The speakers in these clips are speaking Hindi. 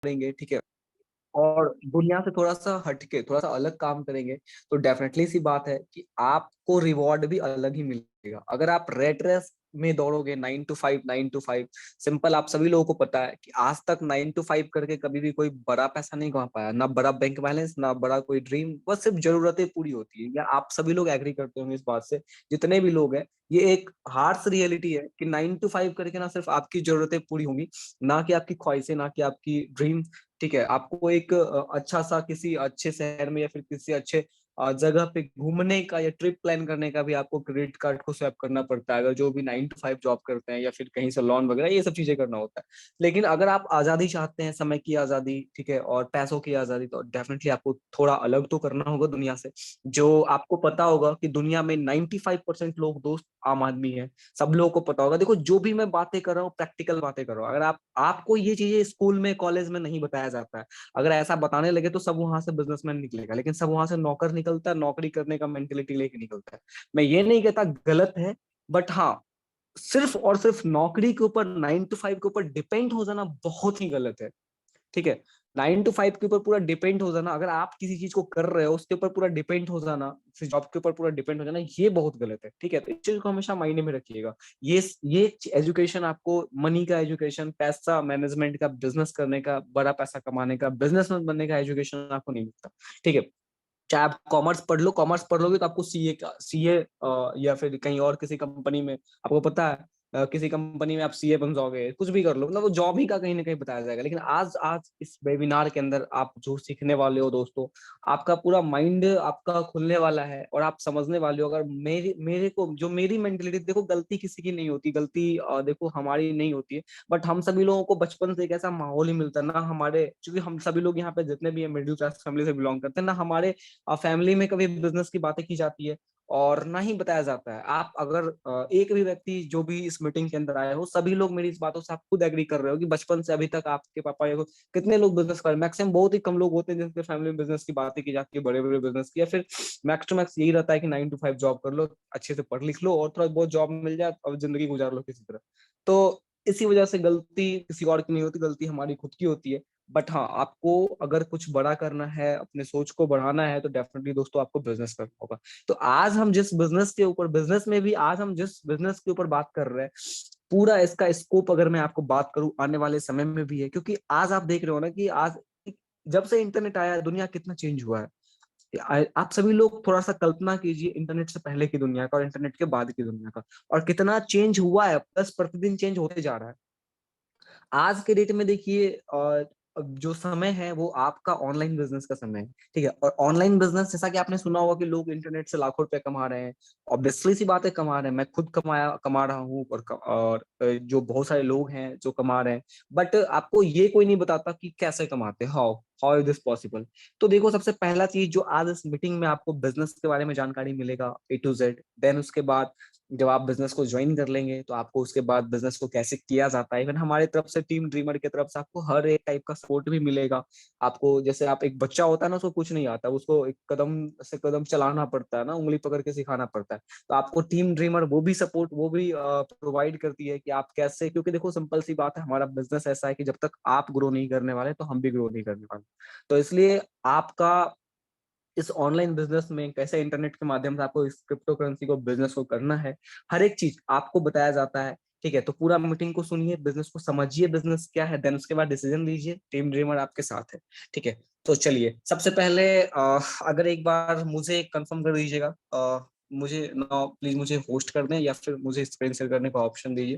करेंगे, ठीक है, और दुनिया से थोड़ा सा हटके थोड़ा सा अलग काम करेंगे, तो डेफिनेटली सी बात है कि आपको रिवॉर्ड भी अलग ही मिलेगा। अगर आप रेट रेस में दौड़ोगे 9 to 5 9 to 5, सिंपल, आप सभी लोगों को पता है कि आज तक 9 to 5 करके कभी भी कोई बड़ा पैसा नहीं कमा पाया, ना बड़ा बैंक बैलेंस, ना बड़ा कोई ड्रीम, बस सिर्फ जरूरतें पूरी होती है। या आप सभी लोग एग्री करते होंगे इस बात से, जितने भी लोग हैं। ये एक हार्श रियलिटी है कि 9 to 5 करके ना सिर्फ आपकी जरूरतें पूरी होंगी, ना कि आपकी ख्वाहिशें, ना कि आपकी ड्रीम, ठीक है। आपको एक अच्छा सा किसी अच्छे शहर में या फिर किसी अच्छे जगह पे घूमने का या ट्रिप प्लान करने का भी आपको क्रेडिट कार्ड को स्वैप करना पड़ता है, अगर जो भी 9 to 5 जॉब करते हैं, या फिर कहीं से लोन वगैरह ये सब चीजें करना होता है। लेकिन अगर आप आजादी चाहते हैं, समय की आजादी, ठीक है, और पैसों की आजादी, तो डेफिनेटली आपको थोड़ा अलग तो करना होगा दुनिया से। जो आपको पता होगा कि दुनिया में 95% लोग दोस्त आम आदमी है, सब लोगों को पता होगा। देखो, जो भी मैं बातें कर रहा हूँ प्रैक्टिकल बातें कर रहा हूँ। अगर आपको ये चीजें स्कूल में कॉलेज में नहीं बताया जाता है, अगर ऐसा बताने लगे तो सब वहां से बिजनेसमैन निकलेगा, लेकिन सब वहां से नौकर निकलता है, नौकरी करने का मेंटेलिटी लेके निकलता है। मैं ये नहीं कहता गलत है, बट हाँ, सिर्फ और सिर्फ नौकरी के ऊपर 9 to 5 के ऊपर डिपेंड हो जाना बहुत ही गलत है, ठीक है। 9 to 5 के ऊपर पूरा डिपेंड हो जाना, अगर आप किसी चीज को कर रहे हो उसके ऊपर पूरा डिपेंड हो जाना, फिर जॉब के ऊपर पूरा डिपेंड हो जाना, ये बहुत गलत है, ठीक है। तो इस चीज को हमेशा मायने में रखिएगा। ये एजुकेशन आपको, मनी का एजुकेशन, पैसा मैनेजमेंट का, बिजनेस करने का, बड़ा पैसा कमाने का, बिजनेसमैन बनने का एजुकेशन आपको नहीं मिलता, ठीक है। चाहे आप कॉमर्स पढ़ लो, कॉमर्स पढ़ लोगे तो आपको सीए या फिर कहीं और किसी कंपनी में, आपको पता है, किसी कंपनी में आप सीए बन जाओगे, कुछ भी कर लो, मतलब वो जॉब ही का कहीं ना कहीं बताया जाएगा। लेकिन आज आज इस वेबिनार के अंदर आप जो सीखने वाले हो दोस्तों, आपका पूरा माइंड आपका खुलने वाला है और आप समझने वाले हो। अगर मेरी मेरे को जो मेरी मेंटेलिटी, देखो गलती किसी की नहीं होती, गलती देखो हमारी नहीं होती है, बट हम सभी लोगों को बचपन से एक ऐसा माहौल ही मिलता है ना हमारे, क्योंकि हम सभी लोग यहाँ पे जितने भी मिडिल क्लास फैमिली से बिलोंग करते हैं ना, हमारे फैमिली में कभी बिजनेस की बातें की जाती है और ना ही बताया जाता है। आप अगर एक भी व्यक्ति जो भी इस मीटिंग के अंदर आए हो, सभी लोग मेरी इस बातों से आप खुद एग्री कर रहे हो कि बचपन से अभी तक आपके पापा या कितने लोग बिजनेस कर रहे हैं। मैक्सिमम बहुत ही कम लोग होते हैं जिनके फैमिली में बिजनेस की बातें की जाती है, बड़े बड़े बिजनेस की, या फिर मैक्स टू मैक्स यही रहता है कि 9 to 5 जॉब कर लो, अच्छे से पढ़ लिख लो और थोड़ा बहुत जॉब मिल जाए और जिंदगी गुजार लो किसी तरह। तो इसी वजह से गलती किसी और की नहीं होती, गलती हमारी खुद की होती है। बट हाँ, आपको अगर कुछ बड़ा करना है, अपने सोच को बढ़ाना है, तो डेफिनेटली दोस्तों आपको बिजनेस करना होगा। तो आज हम जिस बिजनेस के ऊपर, बिजनेस में भी आज हम जिस बिजनेस के ऊपर बात कर रहे हैं, पूरा इसका स्कोप अगर मैं आपको बात करूं आने वाले समय में भी है, क्योंकि आज आप देख रहे हो ना कि आज जब से इंटरनेट आया है दुनिया कितना चेंज हुआ है। आप सभी लोग थोड़ा सा कल्पना कीजिए इंटरनेट से पहले की दुनिया का और इंटरनेट के बाद की दुनिया का, और कितना चेंज हुआ है, प्लस प्रतिदिन चेंज होते जा रहा है। आज के डेट में देखिए, जो समय है वो आपका ऑनलाइन बिजनेस का समय है, ठीक है। और ऑनलाइन बिजनेस, जैसा कि आपने सुना होगा कि लोग इंटरनेट से लाखों रुपए कमा रहे हैं, ऑब्वियसली सी बात है कमा रहे हैं, मैं खुद कमा रहा हूँ, और जो बहुत सारे लोग हैं जो कमा रहे हैं। बट आपको ये कोई नहीं बताता कि कैसे कमाते, how how is this possible. तो देखो, सबसे पहला चीज जो आज इस मीटिंग में आपको बिजनेस के बारे में जानकारी मिलेगा A to Z, देन उसके बाद जब आप बिजनेस को ज्वाइन कर लेंगे तो आपको उसके बाद बिजनेस को कैसे किया जाता है, इवन हमारे तरफ से, टीम ड्रीमर की तरफ से आपको हर एक टाइप का सपोर्ट भी मिलेगा। आपको, जैसे आप एक बच्चा होता है ना, उसको कुछ नहीं आता, उसको एक कदम से कदम चलाना पड़ता है ना, उंगली पकड़ के सिखाना पड़ता है। तो आपको टीम ड्रीमर वो भी सपोर्ट, वो भी प्रोवाइड करती है कि आप कैसे, क्योंकि देखो सिंपल सी बात है, हमारा बिजनेस ऐसा है कि जब तक आप ग्रो नहीं करने वाले तो हम भी ग्रो नहीं करने वाले। तो इसलिए आपका इस ऑनलाइन बिजनेस में कैसे इंटरनेट के माध्यम से आपको इस क्रिप्टो करेंसी को, बिजनेस को करना है, हर एक चीज आपको बताया जाता है, ठीक है। तो पूरा मीटिंग को सुनिए, बिजनेस को समझिए, बिजनेस क्या है, देन उसके बाद डिसीजन लीजिए। टीम ड्रीमर आपके साथ है, ठीक है। तो चलिए, सबसे पहले अगर एक बार मुझे कंफर्म कर दीजिएगा, मुझे ना प्लीज मुझे होस्ट कर दें या फिर मुझे स्क्रीन शेयर करने का ऑप्शन दीजिए।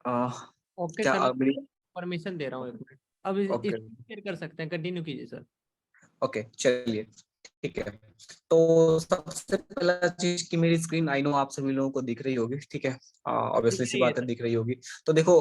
अ, ओके क्या सर, मेरी? परमिशन दे रहा हूँ 1 मिनट। अब इस ओके, शेयर कर सकते हैं, कंटिन्यू कीजिए सर। ओके, चलिए, ठीक है। तो सबसे पहला चीज कि मेरी स्क्रीन, आई नो आप सभी लोगों को दिख रही होगी, ठीक है, दिख ऑब्वियसली सी रही है बात है, सर। दिख रही होगी। तो देखो,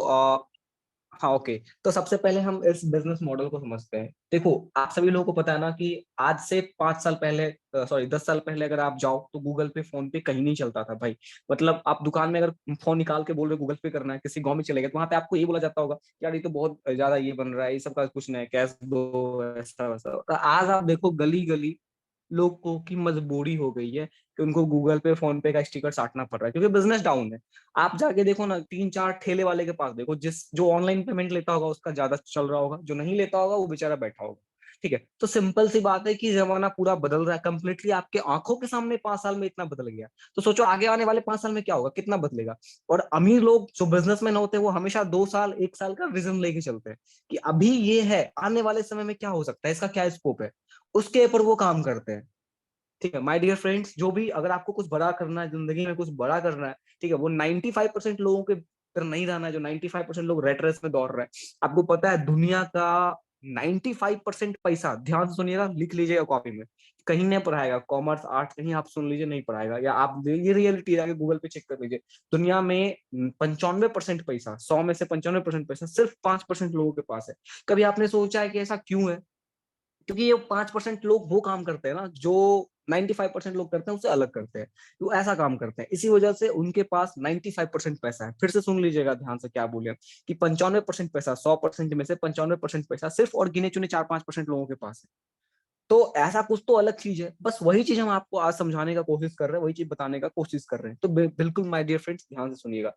हाँ, ओके। तो सबसे पहले हम इस बिजनेस मॉडल को समझते हैं। देखो, आप सभी लोगों को पता है ना कि आज से 5 साल पहले, सॉरी 10 साल पहले अगर आप जाओ तो गूगल पे, फोन पे कहीं नहीं चलता था भाई। मतलब आप दुकान में अगर फोन निकाल के बोल रहे गूगल पे करना है, किसी गांव में चले गए तो वहां पे आपको ये बोला जाता होगा, यार ये तो बहुत ज्यादा ये बन रहा है, ये सब का कुछ नहीं है, कैश दो, ऐसा वैसा। तो आज आप देखो गली गली लोगों की मजबूरी हो गई है कि उनको गूगल पे फोन पे का स्टिकर साटना पड़ रहा है, क्योंकि बिजनेस डाउन है। आप जाके देखो ना, 3-4 ठेले वाले के पास देखो, जो ऑनलाइन पेमेंट लेता होगा उसका ज्यादा चल रहा होगा, जो नहीं लेता होगा वो बेचारा बैठा होगा। ठीक है, तो सिंपल सी बात है कि जमाना पूरा बदल रहा है कंप्लीटली, आपके आंखों के सामने 5 साल में इतना बदल गया। तो सोचो आगे आने वाले 5 साल में क्या होगा, कितना बदलेगा। और अमीर लोग जो बिजनेसमैन होते हैं वो हमेशा 2 साल 1 साल का विजन लेके चलते हैं कि अभी ये है, आने वाले समय में क्या हो सकता है, इसका क्या स्कोप है, उसके ऊपर वो काम करते हैं। ठीक है माय डियर फ्रेंड्स, जो भी अगर आपको कुछ बड़ा करना है जिंदगी में, कुछ बड़ा करना है, ठीक है, वो 95% लोगों के तरह नहीं रहना है जो 95% लोग रेट रेस में दौड़ रहे हैं। आपको पता है दुनिया का 95% पैसा, ध्यान से सुनिएगा, लिख लीजिएगा कॉपी में, कहीं नहीं पढ़ाएगा, कॉमर्स आर्ट्स कहीं आप सुन लीजिए नहीं पढ़ाएगा, या आप ये रियलिटी आगे गूगल पे चेक कर लीजिए। दुनिया में 95% पैसा, 100 में से 95% पैसा सिर्फ 5% लोगों के पास है। कभी आपने सोचा है कि ऐसा क्यों है? क्योंकि ये 5% लोग वो काम करते हैं ना जो 95% लोग करते हैं, उससे अलग करते हैं, वो ऐसा काम करते हैं, इसी वजह से उनके पास 95% पैसा है। फिर से सुन लीजिएगा ध्यान से क्या बोले, कि 95% पैसा, 100% में से 95% पैसा सिर्फ और गिने चुने 4-5% लोगों के पास है। तो ऐसा कुछ तो अलग चीज है, बस वही चीज हम आपको आज समझाने का कोशिश कर रहे हैं, वही चीज बताने का कोशिश कर रहे हैं। तो बिल्कुल माय डियर फ्रेंड्स ध्यान से सुनिएगा,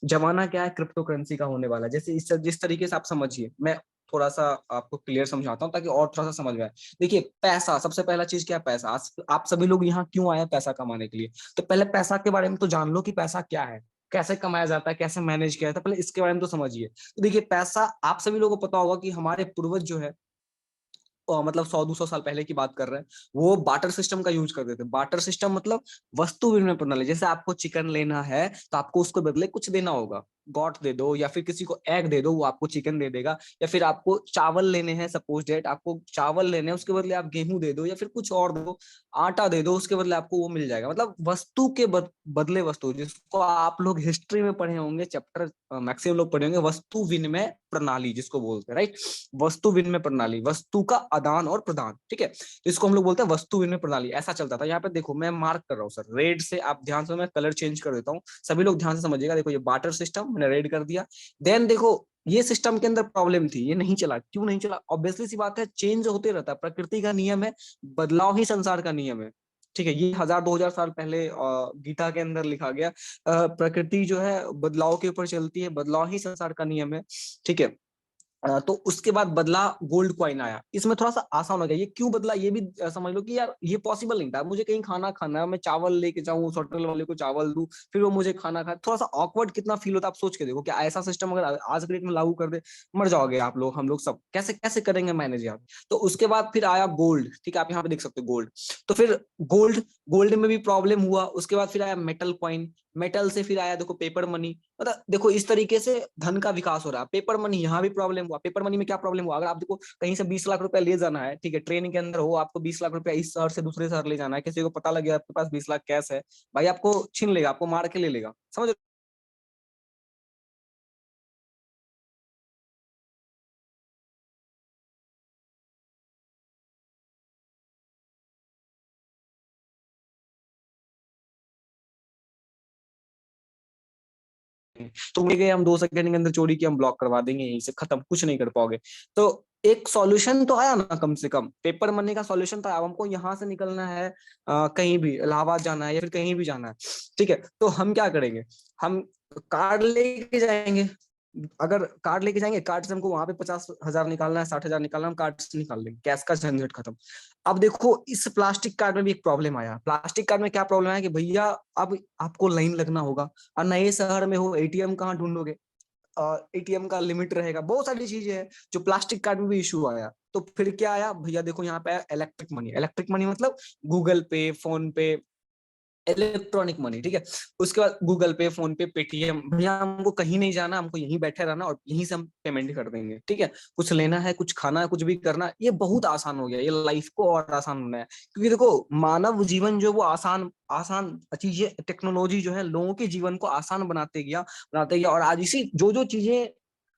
जमाना क्या है, क्रिप्टो करेंसी का होने वाला है। जैसे जिस तरीके से आप समझिए, मैं थोड़ा सा आपको क्लियर समझाता हूँ ताकि और थोड़ा सा समझ में आए। देखिए पैसा, सबसे पहला चीज क्या है, पैसा। आप सभी लोग यहाँ क्यों आए हैं? पैसा कमाने के लिए। तो पहले पैसा के बारे में तो जान लो कि पैसा क्या है, कैसे कमाया जाता है, कैसे मैनेज किया जाता है, पहले इसके बारे में तो समझिए। तो देखिए पैसा, आप सभी लोगों को पता होगा कि हमारे पूर्वज जो है, मतलब 100-200 साल पहले की बात कर रहे हैं, वो बाटर सिस्टम का यूज करते थे। बाटर सिस्टम मतलब वस्तु विनिमय प्रणाली। जैसे आपको चिकन लेना है तो आपको उसके बदले कुछ देना होगा, गॉट दे दो, या फिर किसी को एग दे दो, वो आपको चिकन दे देगा। या फिर आपको चावल लेने हैं, सपोज डेट आपको चावल लेने हैं, उसके बदले आप गेहूं दे दो, या फिर कुछ और दो, आटा दे दो, उसके बदले आपको वो मिल जाएगा। मतलब वस्तु के बदले वस्तु, जिसको आप लोग हिस्ट्री में पढ़े होंगे, चैप्टर मैक्सिमम लोग पढ़े होंगे, वस्तु विनिमय प्रणाली जिसको बोलते हैं, राइट। वस्तु विनिमय प्रणाली, वस्तु का आदान और प्रदान, ठीक है, इसको हम लोग बोलते हैं वस्तु विनिमय प्रणाली। ऐसा चलता था। यहाँ पे देखो मैं मार्क कर रहा हूँ सर, रेड से, आप ध्यान से, मैं कलर चेंज कर देता हूँ, सभी लोग ध्यान से समझिएगा। देखो ये बाटर सिस्टम मैंने रेड कर दिया। देन देखो ये सिस्टम के अंदर प्रॉब्लम थी, ये नहीं चला। क्यों नहीं चला? ऑब्वियसली सी बात है, चेंज होते रहता है, प्रकृति का नियम है, बदलाव ही संसार का नियम है। ठीक है, ये 1000-2000 साल पहले गीता के अंदर लिखा गया। प्रकृति जो है बदलाव के ऊपर चलती है, बदलाव ही संसार का नियम है। ठीक है, तो उसके बाद बदला गोल्ड कॉइन आया। इसमें थोड़ा सा आसान हो गया। ये क्यों बदला ये भी समझ लो कि यार ये पॉसिबल नहीं था। मुझे कहीं खाना खाना है, मैं चावल लेके जाऊं, उस होटल वाले को चावल दूं, फिर वो मुझे खाना खाए, थोड़ा सा ऑकवर्ड कितना फील होता है। आप सोच के देखो, क्या ऐसा सिस्टम अगर आज के डेट में लागू कर दे, मर जाओगे आप लोग, हम लोग सब कैसे कैसे करेंगे मैनेज यार। तो उसके बाद फिर आया गोल्ड। ठीक है, आप यहाँ पे देख सकते हो गोल्ड। तो फिर गोल्ड गोल्ड में भी प्रॉब्लम हुआ। उसके बाद फिर आया मेटल कॉइन, मेटल से फिर आया देखो पेपर मनी। मतलब देखो इस तरीके से धन का विकास हो रहा है। पेपर मनी, यहाँ भी प्रॉब्लम हुआ। पेपर मनी में क्या प्रॉब्लम हुआ, अगर आप देखो कहीं से 20 लाख रुपया ले जाना है, ठीक है, ट्रेन के अंदर हो, आपको 20 लाख रुपया इस शहर से दूसरे शहर ले जाना है, किसी को पता लग गया आपके पास 20 लाख कैश है, भाई आपको छीन लेगा, आपको मार के ले लेगा, समझ। तो ले गए हम, 2 सेकंड के अंदर चोरी की, हम ब्लॉक करवा देंगे, यहीं से खत्म, कुछ नहीं कर पाओगे। तो एक सॉल्यूशन तो आया ना, कम से कम पेपर मनी का सॉल्यूशन था। अब हमको यहाँ से निकलना है, कहीं भी इलाहाबाद जाना है या फिर कहीं भी जाना है, ठीक है, तो हम क्या करेंगे, हम कार्ड लेके जाएंगे। अगर कार्ड लेके जाएंगे, कार्ड से हमको वहां पे 50,000 निकालना है, 60,000 निकालना है, हम कार्ड से निकाल लेंगे, कैश का झंझट खत्म। अब देखो इस प्लास्टिक कार्ड में भी एक प्रॉब्लम आया। प्लास्टिक कार्ड में क्या प्रॉब्लम आया कि भैया अब आपको लाइन लगना होगा, और नए शहर में हो, एटीएम कहाँ ढूंढोगे, एटीएम का लिमिट रहेगा, बहुत सारी चीजें हैं जो प्लास्टिक कार्ड में भी इशू आया। तो फिर क्या आया भैया, देखो यहाँ पे इलेक्ट्रिक मनी। इलेक्ट्रिक मनी मतलब गूगल पे, फोन पे, इलेक्ट्रॉनिक मनी, ठीक है। उसके बाद गूगल पे, फोन पे, पेटीएम, भैया हमको कहीं नहीं जाना, हमको यहीं बैठे रहना और यहीं से हम पेमेंट कर देंगे, ठीक है। कुछ लेना है, कुछ खाना है, कुछ भी करना है, ये बहुत आसान हो गया, ये लाइफ को और आसान होना है। क्योंकि देखो मानव जीवन जो वो आसान आसान चीजें, टेक्नोलॉजी जो है लोगों के जीवन को आसान बनाते गया, और आज इसी जो जो चीजें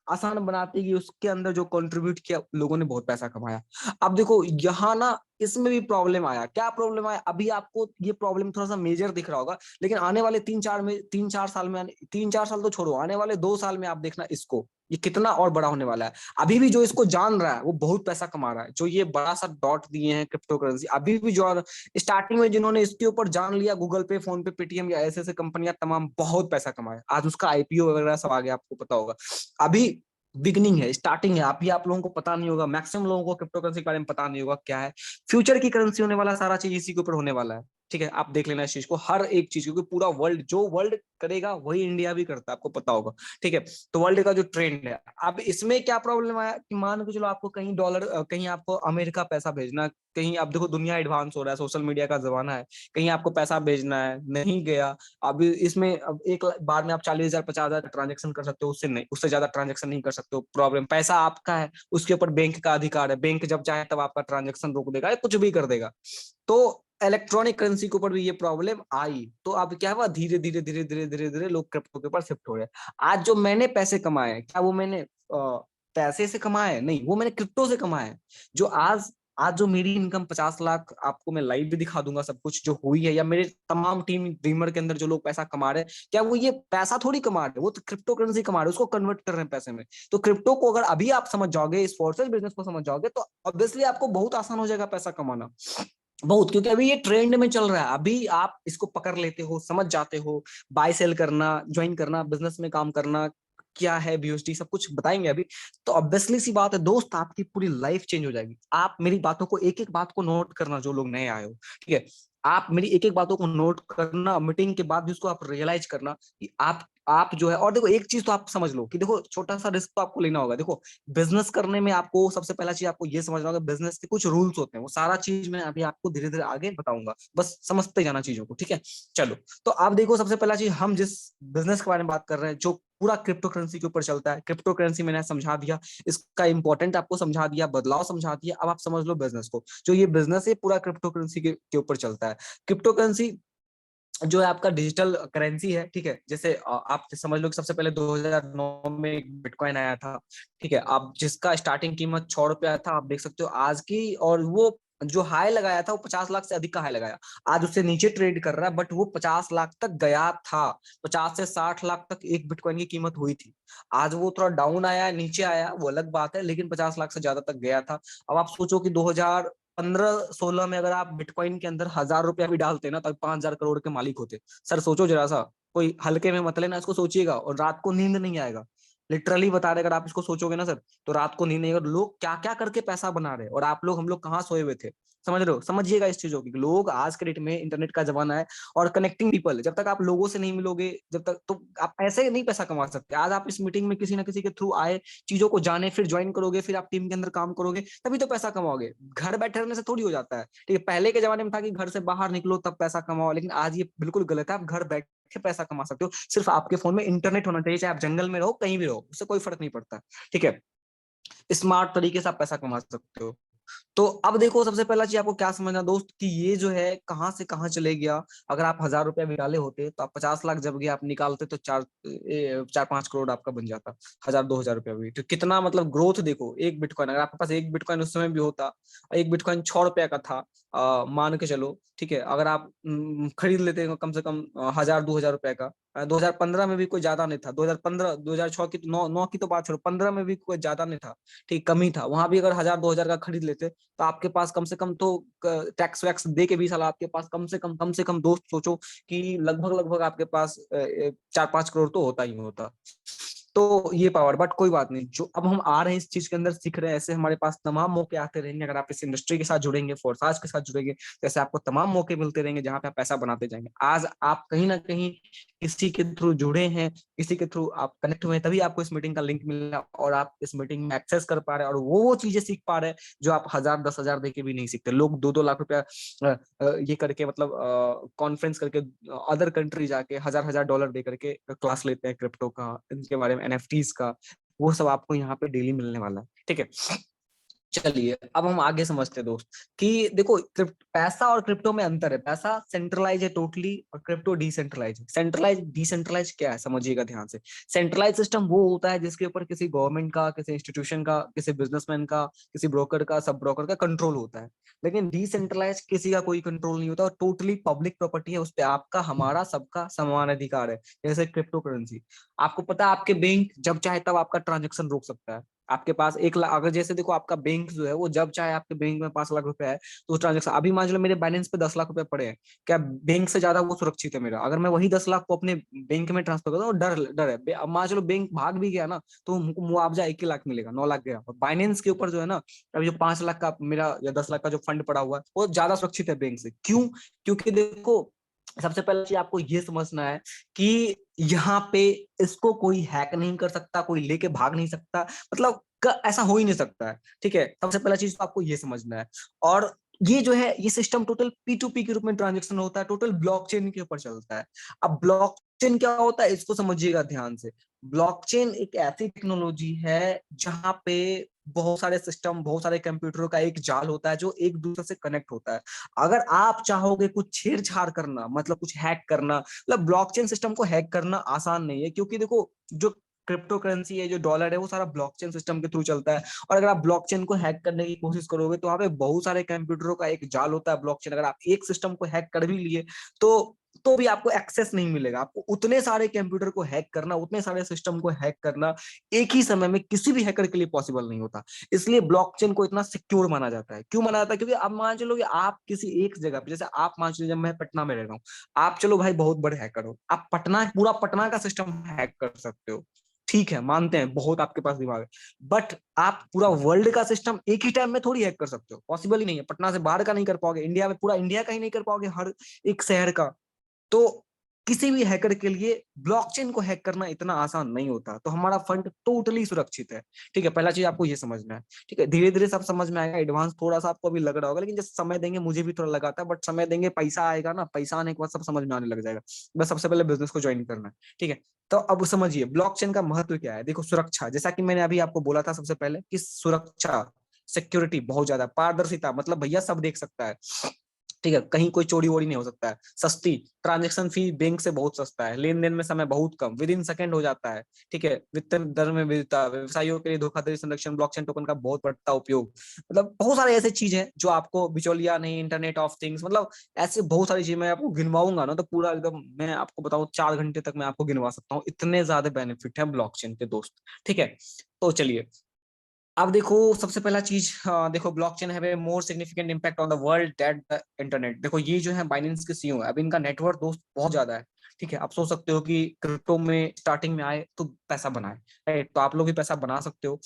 आसान बनाती गई उसके अंदर जो कंट्रीब्यूट किया लोगों ने, बहुत पैसा कमाया। अब देखो यहाँ ना इसमें भी प्रॉब्लम आया। क्या प्रॉब्लम आया? अभी आपको ये प्रॉब्लम थोड़ा सा मेजर दिख रहा होगा, लेकिन आने वाले 3-4 साल में, 3-4 साल तो छोड़ो, आने वाले 2 साल में आप देखना इसको, ये कितना और बड़ा होने वाला है। अभी भी जो इसको जान रहा है वो बहुत पैसा कमा रहा है। जो ये बड़ा सा डॉट दिए हैं क्रिप्टो करेंसी, अभी भी जो स्टार्टिंग में जिन्होंने इसके ऊपर जान लिया, गूगल पे, फोन पे, पेटीएम या ऐसे ऐसे कंपनियां तमाम, बहुत पैसा कमाया। आज उसका आईपीओ वगैरह सब आ गया, आपको पता होगा। अभी बिगनिंग है, स्टार्टिंग है। अभी आप लोगों को पता नहीं होगा, मैक्सिमम लोगों को क्रिप्टो करेंसी के बारे में पता नहीं होगा क्या है। फ्यूचर की करेंसी होने वाला, सारा चीज इसी के ऊपर होने वाला है। ठीक है, आप देख लेना इस चीज को, हर एक चीज, क्योंकि पूरा वर्ल्ड, जो वर्ल्ड करेगा वही इंडिया भी करता है, आपको पता होगा। ठीक है, तो वर्ल्ड का जो ट्रेंड है, अब इसमें क्या प्रॉब्लम आया कि मान के चलो आपको कहीं डॉलर, कहीं आपको अमेरिका पैसा भेजना, कहीं आप देखो दुनिया एडवांस हो रहा है, सोशल मीडिया का जमाना है, कहीं आपको पैसा भेजना है, नहीं गया। अब इसमें अब एक बार में आप 40,000 50,000 ट्रांजेक्शन कर सकते हो, उससे नहीं, उससे ज्यादा ट्रांजेक्शन नहीं कर सकते हो। प्रॉब्लम, पैसा आपका है, उसके ऊपर बैंक का अधिकार है, बैंक जब चाहे तब आपका ट्रांजेक्शन रोक देगा या कुछ भी कर देगा। तो इलेक्ट्रॉनिक करेंसी के ऊपर भी ये प्रॉब्लम आई। तो अब क्या हुआ, धीरे धीरे धीरे धीरे धीरे धीरे लोग क्रिप्टो के ऊपर शिफ्ट हो रहे हैं। आज जो मैंने पैसे कमाए हैं, क्या वो मैंने पैसे से कमाए? नहीं, वो मैंने क्रिप्टो से कमाए। जो आज आज जो मेरी इनकम 50 लाख, आपको मैं लाइव भी दिखा दूंगा सब कुछ जो हुई है, या मेरे तमाम टीम ड्रीमर के अंदर जो लोग पैसा कमा रहे हैं, क्या वो ये पैसा थोड़ी कमा रहे हैं, वो तो क्रिप्टो करेंसी कमा रहे हैं, उसको कन्वर्ट कर रहे हैं पैसे में। तो क्रिप्टो को अगर अभी आप समझ जाओगे, इस फोर्सेस बिजनेस को समझ जाओगे, तो ऑब्वियसली आपको बहुत आसान हो जाएगा पैसा कमाना, बहुत। क्योंकि अभी ये ट्रेंड में चल रहा है, अभी आप इसको पकड़ लेते हो, समझ जाते हो, बाय सेल करना, ज्वाइन करना, बिजनेस में काम करना क्या है, बीयूएसडी सब कुछ बताएंगे अभी। तो ऑब्वियसली सी बात है दोस्त, आपकी पूरी लाइफ चेंज हो जाएगी। आप मेरी बातों को, एक एक बात को नोट करना, जो लोग नए आए हो, ठीक है, आप मेरी एक एक बातों को नोट करना, मीटिंग के बाद भी उसको आप रियलाइज करना कि आप जो है, और देखो एक चीज तो आप समझ लो कि देखो, छोटा सा रिस्क तो आपको लेना होगा। देखो, बिजनेस करने में आपको सबसे पहला चीज आपको ये समझना होगा, बिजनेस के कुछ रूल्स होते हैं, वो सारा चीज मैं अभी आपको धीरे धीरे आगे बताऊंगा, बस समझते जाना चीजों को, ठीक है। चलो, तो आप देखो, सबसे पहला चीज, हम जिस बिजनेस के बारे में बात कर रहे हैं, जो पूरा क्रिप्टो करेंसी के ऊपर चलता है, क्रिप्टो करेंसी मैंने समझा दिया, इसका इंपॉर्टेंट आपको समझा दिया, बदलाव समझा दिया। अब आप समझ लो बिजनेस को, जो ये बिजनेस है पूरा क्रिप्टो करेंसी के ऊपर चलता है। क्रिप्टो करेंसी जो है आपका डिजिटल करेंसी है, ठीक है। जैसे आप समझ लो कि सबसे पहले 2009 में एक बिटकॉइन आया था, ठीक है, आप जिसका स्टार्टिंग कीमत 6 रुपया था, आप देख सकते हो आज की, और वो जो हाई लगाया था वो 50 लाख से अधिक का हाई लगाया। आज उससे नीचे ट्रेड कर रहा है, बट वो 50 लाख तक गया था। 50 से 60 लाख तक एक बिटकॉइन की कीमत हुई थी। आज वो थोड़ा डाउन आया, नीचे आया, वो अलग बात है, लेकिन 50 लाख से ज्यादा तक गया था। अब आप सोचो कि 2015-16 में अगर आप बिटकॉइन के अंदर 1,000 रुपया भी डालते ना, तब 5,000 करोड़ के मालिक होते। सर सोचो जरा सा, कोई हल्के में मत लेना इसको, सोचिएगा, और रात को नींद नहीं आएगा। लिटरली बता रहे, अगर आप इसको सोचोगे ना सर, तो रात को नींद नहीं आएगा। लोग क्या क्या करके पैसा बना रहे हैं, और आप लोग, हम लोग कहाँ सोए हुए थे। समझ रहे हो, समझिएगा इस चीजों की। लोग, आज के डेट में इंटरनेट का जमाना है, और कनेक्टिंग पीपल, जब तक आप लोगों से नहीं मिलोगे, जब तक, तो आप ऐसे नहीं पैसा कमा सकते। आज आप इस मीटिंग में किसी ना किसी के थ्रू आए, चीजों को जाने, फिर ज्वाइन करोगे, फिर आप टीम के अंदर काम करोगे, तभी तो पैसा कमाओगे। घर बैठे रहने से थोड़ी हो जाता है, ठीक है। पहले के जमाने में था कि घर से बाहर निकलो तब पैसा कमाओ, लेकिन आज ये बिल्कुल गलत है। आप घर बैठे पैसा कमा सकते हो, सिर्फ आपके फोन में इंटरनेट होना चाहिए, चाहे आप जंगल में रहो, कहीं भी रहो, उससे कोई फर्क नहीं पड़ता, ठीक है। स्मार्ट तरीके से आप पैसा कमा सकते हो। तो अब देखो, सबसे पहला चीज आपको क्या समझना दोस्त, कि ये जो है कहाँ से कहाँ चले गया। अगर आप 1,000 रुपया भी डाले होते, तो आप 50 लाख जब गया आप निकालते, तो 4-5 करोड़ आपका बन जाता। 1,000-2,000 रुपया भी तो कितना, मतलब ग्रोथ देखो। एक बिटकॉइन, अगर आपके पास एक बिटकॉइन उस समय भी होता, एक बिटकॉइन 6 रुपया का था, मान के चलो, ठीक है, अगर आप खरीद लेते कम से कम 1,000-2,000 रुपए का। 2015 में भी कोई ज्यादा नहीं था, 2015 2006 की तो, 9 की तो बात छोड़ो, 15 में भी कोई ज्यादा नहीं था, ठीक, कम ही था। वहां भी अगर 1,000-2,000 का खरीद लेते, तो आपके पास कम से कम तो, टैक्स वैक्स दे के भी साला आपके पास कम से कम दोस्त सोचो कि लगभग लगभग आपके पास 4-5 करोड़ तो होता ही होता। तो ये पावर, बट कोई बात नहीं, जो अब हम आ रहे हैं इस चीज के अंदर, सीख रहे हैं, ऐसे हमारे पास तमाम मौके आते रहेंगे। अगर आप इस इंडस्ट्री के साथ जुड़ेंगे, फोर्साज के साथ जुड़ेंगे, जैसे आपको तमाम मौके मिलते रहेंगे, जहां पे आप पैसा बनाते जाएंगे। आज आप कहीं ना कहीं किसी के थ्रू जुड़े हैं, किसी के थ्रू आप कनेक्ट हुए हैं, तभी आपको इस मीटिंग का लिंक मिला, और आप इस मीटिंग में एक्सेस कर पा रहे हैं, और वो चीजें सीख पा रहे हैं जो आप 1,000-10,000 देके भी नहीं सीखते। लोग 2-2 लाख रुपया ये करके, मतलब कॉन्फ्रेंस करके, अदर कंट्री जाके हजार डॉलर दे करके क्लास लेते हैं क्रिप्टो का, इनके बारे में, एनएफटीज का। वो सब आपको यहाँ पे डेली मिलने वाला है, ठीक है। चलिए अब हम आगे समझते हैं दोस्त कि देखो पैसा और क्रिप्टो में अंतर है। पैसा सेंट्रलाइज है टोटली और क्रिप्टो डिसेंट्रलाइज है। सेंट्रलाइज डिसेंट्रलाइज क्या है समझिएगा ध्यान से। सेंट्रलाइज सिस्टम वो होता है जिसके ऊपर किसी गवर्नमेंट का, किसी इंस्टीट्यूशन का, किसी बिजनेसमैन का, किसी ब्रोकर का, सब ब्रोकर का कंट्रोल होता है। लेकिन डिसेंट्रलाइज किसी का कोई कंट्रोल नहीं होता और टोटली पब्लिक प्रॉपर्टी है, उस पर आपका हमारा सबका समान अधिकार है। जैसे क्रिप्टो करेंसी, आपको पता है आपके बैंक जब चाहे तब आपका ट्रांजेक्शन रोक सकता है। आपके पास 1 लाख, अगर जैसे देखो आपका बैंक जो है वो जब चाहे आपके बैंक में 5 लाख रुपए है तो ट्रांजेक्शन, अभी मान लो मेरे बैलेंस पे 10 लाख रुपए पड़े हैं, क्या बैंक से ज्यादा वो सुरक्षित है मेरा? अगर मैं वही 10 लाख को अपने बैंक में ट्रांसफर करता हूँ, डर है। अब मान चलो बैंक भाग भी गया ना तो हमको मुआवजा 1 ही लाख मिलेगा, 9 लाख गया। और बाइनेंस के ऊपर जो है ना, अभी जो 5 लाख का मेरा या 10 लाख का जो फंड पड़ा हुआ है वो ज्यादा सुरक्षित है बैंक से। क्यों? क्योंकि देखो सबसे पहले चीज आपको ये समझना है कि यहाँ पे इसको कोई हैक नहीं कर सकता, कोई लेके भाग नहीं सकता, मतलब ऐसा हो ही नहीं सकता है। ठीक है, सबसे पहला चीज तो आपको ये समझना है। और ये जो है ये सिस्टम टोटल P2P के रूप में ट्रांजेक्शन होता है, टोटल ब्लॉकचेन के ऊपर चलता है। अब ब्लॉकचेन क्या होता है इसको समझिएगा ध्यान से। ब्लॉकचेन एक ऐसी टेक्नोलॉजी है जहां पे बहुत सारे सिस्टम, बहुत सारे कंप्यूटरों का एक जाल होता है जो एक दूसरे से कनेक्ट होता है। अगर आप चाहोगे कुछ छेड़छाड़ करना, मतलब कुछ हैक करना, मतलब ब्लॉकचेन सिस्टम को हैक करना आसान नहीं है, क्योंकि देखो जो क्रिप्टो करेंसी है, जो डॉलर है, वो सारा ब्लॉकचेन सिस्टम के थ्रू चलता है। और अगर आप ब्लॉकचेन को हैक करने की कोशिश करोगे तो वहां पे बहुत सारे कंप्यूटरों का एक जाल होता है ब्लॉकचेन। अगर आप एक सिस्टम को हैक कर भी लिए तो भी आपको एक्सेस नहीं मिलेगा। आपको उतने सारे कंप्यूटर को हैक करना, उतने सारे सिस्टम को हैक करना एक ही समय में किसी भी हैकर के लिए पॉसिबल नहीं होता। इसलिए ब्लॉकचेन को इतना सिक्योर माना जाता है। क्यों माना जाता है? क्योंकि अब मान चलो कि आप किसी एक जगह पे, जैसे आप मान चलो जब मैं पटना में रह रहा हूँ, आप चलो भाई बहुत बड़े हैकर हो, आप पटना, पूरा पटना का सिस्टम हैक कर सकते हो, ठीक है, मानते हैं बहुत आपके पास दिमाग है। बट आप पूरा वर्ल्ड का सिस्टम एक ही टाइम में थोड़ी हैक कर सकते हो, पॉसिबल ही नहीं है। पटना से बाहर का नहीं कर पाओगे, इंडिया में पूरा इंडिया का ही नहीं कर पाओगे, हर एक शहर का। तो किसी भी हैकर के लिए ब्लॉकचेन को हैक करना इतना आसान नहीं होता। तो हमारा फंड टोटली सुरक्षित है। ठीक है, पहला चीज आपको ये समझना है। ठीक है, धीरे धीरे सब समझ में आएगा। एडवांस थोड़ा सा आपको अभी लग रहा होगा, लेकिन जैसे समय देंगे, मुझे भी थोड़ा लगाता है, बट समय देंगे, पैसा आएगा ना, पैसा आने के बाद सब समझ में आने लग जाएगा। बस सबसे पहले बिजनेस को ज्वाइन करना है। ठीक है, तो अब समझिए ब्लॉकचेन का महत्व क्या है। देखो, सुरक्षा, जैसा कि मैंने अभी आपको बोला था सबसे पहले कि सुरक्षा, सिक्योरिटी बहुत ज्यादा, पारदर्शिता, मतलब भैया सब देख सकता है। ठीक है, कहीं कोई चोरी वोरी नहीं हो सकता है। सस्ती, ट्रांजैक्शन फी बैंक से बहुत सस्ता है, लेन देन में समय बहुत कम, विद इन सेकंड हो जाता है। ठीक है, वित्त दर में विविधता, व्यवसायियों के लिए धोखाधड़ी संरक्षण, ब्लॉकचेन टोकन का बहुत बढ़ता उपयोग, मतलब बहुत सारे ऐसे चीज है जो आपको बिचौलिया नहीं, इंटरनेट ऑफ थिंग्स, मतलब ऐसे बहुत सारी चीज मैं आपको गिनवाऊंगा ना तो पूरा एकदम मैं आपको बताऊं 4 घंटे तक मैं आपको गिनवा सकता हूँ, इतने ज्यादा बेनिफिट है ब्लॉकचेन के दोस्त। ठीक है, तो चलिए अब देखो सबसे पहला चीज, देखो ब्लॉकचेन है more significant impact on the world that the internet. देखो ये जो है बाइनेंस के सीईओ है, अब इनका नेटवर्क दोस्त बहुत ज्यादा है। ठीक है, आप सोच सकते हो कि क्रिप्टो में स्टार्टिंग में आए तो पैसा बनाए, राइट? तो आप लोग भी पैसा बना सकते हो।